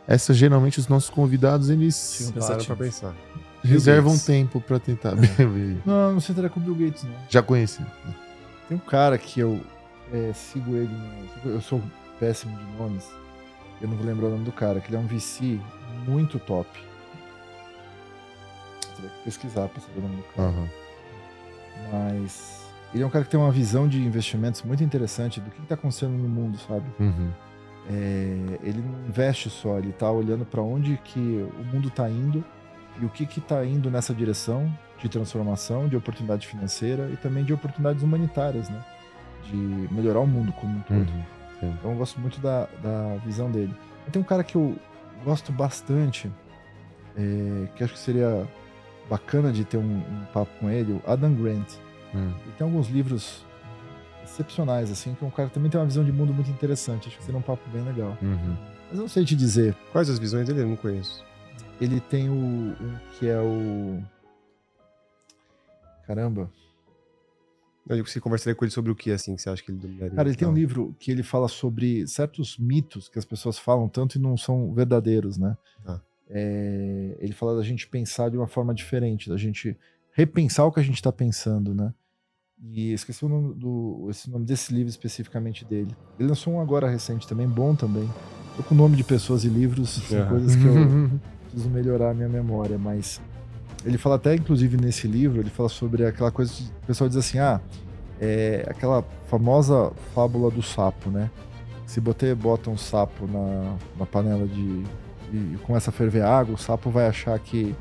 Essa, geralmente, os nossos convidados, eles Para pra pensar. reservam Gates. tempo para tentar ver. Não sentaria com o Bill Gates, não. Já conheci. Tem um cara que eu sigo ele, eu sou péssimo de nomes, eu não vou lembrar o nome do cara, que ele é um VC muito top. Você vai pesquisar pra saber o nome do cara. Aham. Mas ele é um cara que tem uma visão de investimentos muito interessante do que está acontecendo no mundo, sabe? Uhum. Ele não investe só, ele tá olhando para onde que o mundo tá indo e o que tá indo nessa direção de transformação, de oportunidade financeira e também de oportunidades humanitárias, né? De melhorar o mundo como um todo. Uhum. Então eu gosto muito da visão dele. E tem um cara que eu gosto bastante, que acho que seria bacana de ter um papo com ele, o Adam Grant. Ele tem alguns livros excepcionais, assim, que é um cara que também tem uma visão de mundo muito interessante. Acho que seria um papo bem legal. Uhum. Mas eu não sei te dizer. Quais as visões dele? Eu não conheço. Ele tem um que é o... Caramba. Eu digo que você conversaria com ele sobre o que, assim, que você acha que ele dominaria? Cara, ele tem um livro que ele fala sobre certos mitos que as pessoas falam tanto e não são verdadeiros, né? Ah. Ele fala da gente pensar de uma forma diferente, da gente repensar o que a gente está pensando, né? E esqueci o nome desse livro especificamente dele. Ele lançou um agora recente também, bom também. Tô com o nome de pessoas e livros, são coisas que eu preciso melhorar a minha memória, mas ele fala até, inclusive, nesse livro, ele fala sobre aquela coisa que o pessoal diz assim, aquela famosa fábula do sapo, né? Se você bota um sapo na panela e começa a ferver água, o sapo vai achar que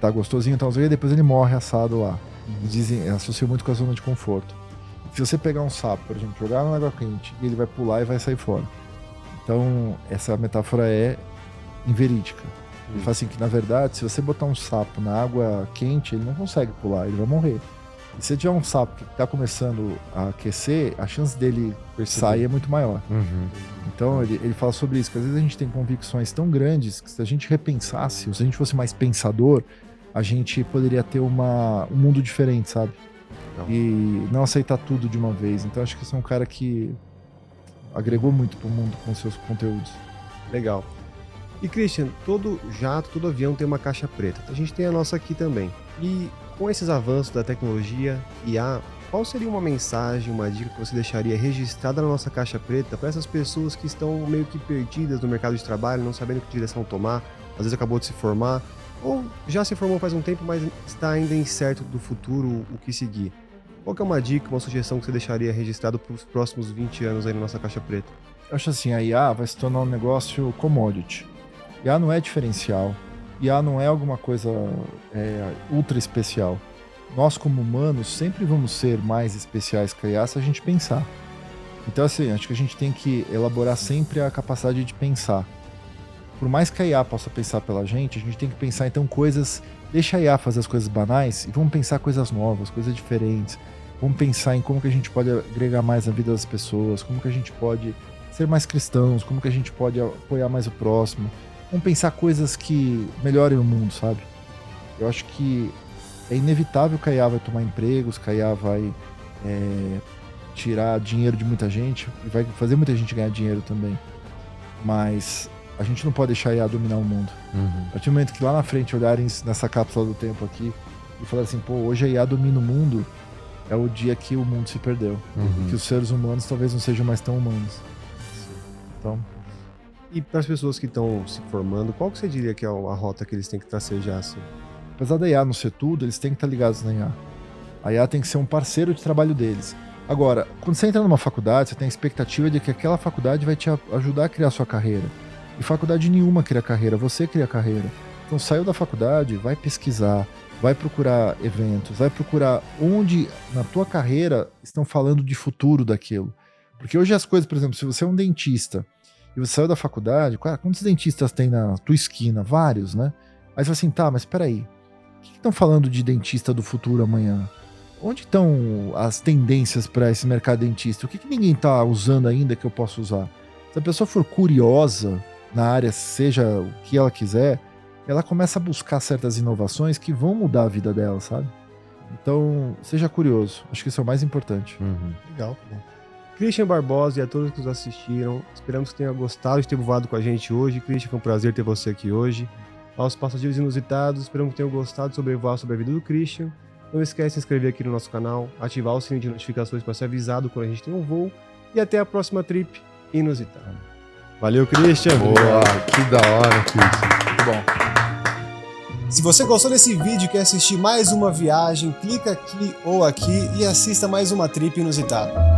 tá gostosinho, então e depois ele morre assado lá. Dizem, associam muito com a zona de conforto. Se você pegar um sapo, por exemplo, jogar na água quente, ele vai pular e vai sair fora. Então, essa metáfora é inverídica. Ele fala assim que, na verdade, se você botar um sapo na água quente, ele não consegue pular, ele vai morrer. E se tiver um sapo que está começando a aquecer, a chance dele sair é muito maior. Então, ele fala sobre isso, que às vezes a gente tem convicções tão grandes que se a gente repensasse, ou se a gente fosse mais pensador, a gente poderia ter um mundo diferente, sabe? E não aceitar tudo de uma vez. Então, acho que esse é um cara que agregou muito pro mundo com seus conteúdos. Legal. E Christian, todo jato, todo avião tem uma caixa preta. A gente tem a nossa aqui também. E com esses avanços da tecnologia IA, qual seria uma mensagem, uma dica que você deixaria registrada na nossa caixa preta para essas pessoas que estão meio que perdidas no mercado de trabalho, não sabendo que direção tomar, às vezes acabou de se formar, ou já se formou faz um tempo, mas está ainda incerto do futuro, o que seguir? Qual que é uma dica, uma sugestão que você deixaria registrado para os próximos 20 anos aí na nossa caixa preta? Eu acho assim, a IA vai se tornar um negócio commodity. IA não é diferencial. IA não é alguma coisa ultra especial. Nós, como humanos, sempre vamos ser mais especiais que a IA se a gente pensar. Então, assim, acho que a gente tem que elaborar sempre a capacidade de pensar. Por mais que a IA possa pensar pela gente, a gente tem que pensar, então, coisas... Deixa a IA fazer as coisas banais e vamos pensar coisas novas, coisas diferentes. Vamos pensar em como que a gente pode agregar mais na vida das pessoas, como que a gente pode ser mais cristãos, como que a gente pode apoiar mais o próximo. Vamos pensar coisas que melhorem o mundo, sabe? Eu acho que é inevitável que a IA vai tomar empregos, que a IA vai tirar dinheiro de muita gente e vai fazer muita gente ganhar dinheiro também. Mas a gente não pode deixar a IA dominar o mundo. A partir do momento que lá na frente olharem nessa cápsula do tempo aqui e falarem assim, pô, hoje a IA domina o mundo, é o dia que o mundo se perdeu. Que os seres humanos talvez não sejam mais tão humanos. Então... E para as pessoas que estão se formando, qual que você diria que é a rota que eles têm que tracejar assim? Apesar da IA não ser tudo, eles têm que estar ligados na IA. A IA tem que ser um parceiro de trabalho deles. Agora, quando você entra numa faculdade, você tem a expectativa de que aquela faculdade vai te ajudar a criar a sua carreira. E faculdade nenhuma cria carreira, você cria carreira. Então saiu da faculdade, vai pesquisar, vai procurar eventos, vai procurar onde na tua carreira estão falando de futuro daquilo. Porque hoje as coisas, por exemplo, se você é um dentista e você saiu da faculdade, cara, quantos dentistas tem na tua esquina? Vários, né? Aí você fala assim, tá, mas peraí, o que estão falando de dentista do futuro amanhã? Onde estão as tendências para esse mercado dentista? O que ninguém está usando ainda que eu possa usar? Se a pessoa for curiosa na área, seja o que ela quiser, ela começa a buscar certas inovações que vão mudar a vida dela, sabe? Então, seja curioso. Acho que isso é o mais importante. Legal. Christian Barbosa e a todos que nos assistiram, esperamos que tenham gostado de ter voado com a gente hoje. Christian, foi um prazer ter você aqui hoje. Aos passageiros inusitados, esperamos que tenham gostado de sobrevoar sobre a vida do Christian. Não esquece de se inscrever aqui no nosso canal, ativar o sininho de notificações para ser avisado quando a gente tem um voo. E até a próxima trip inusitada. Valeu, Christian! Boa, que da hora, Christian. Muito bom. Se você gostou desse vídeo e quer assistir mais uma viagem, clica aqui ou aqui e assista mais uma trip inusitada.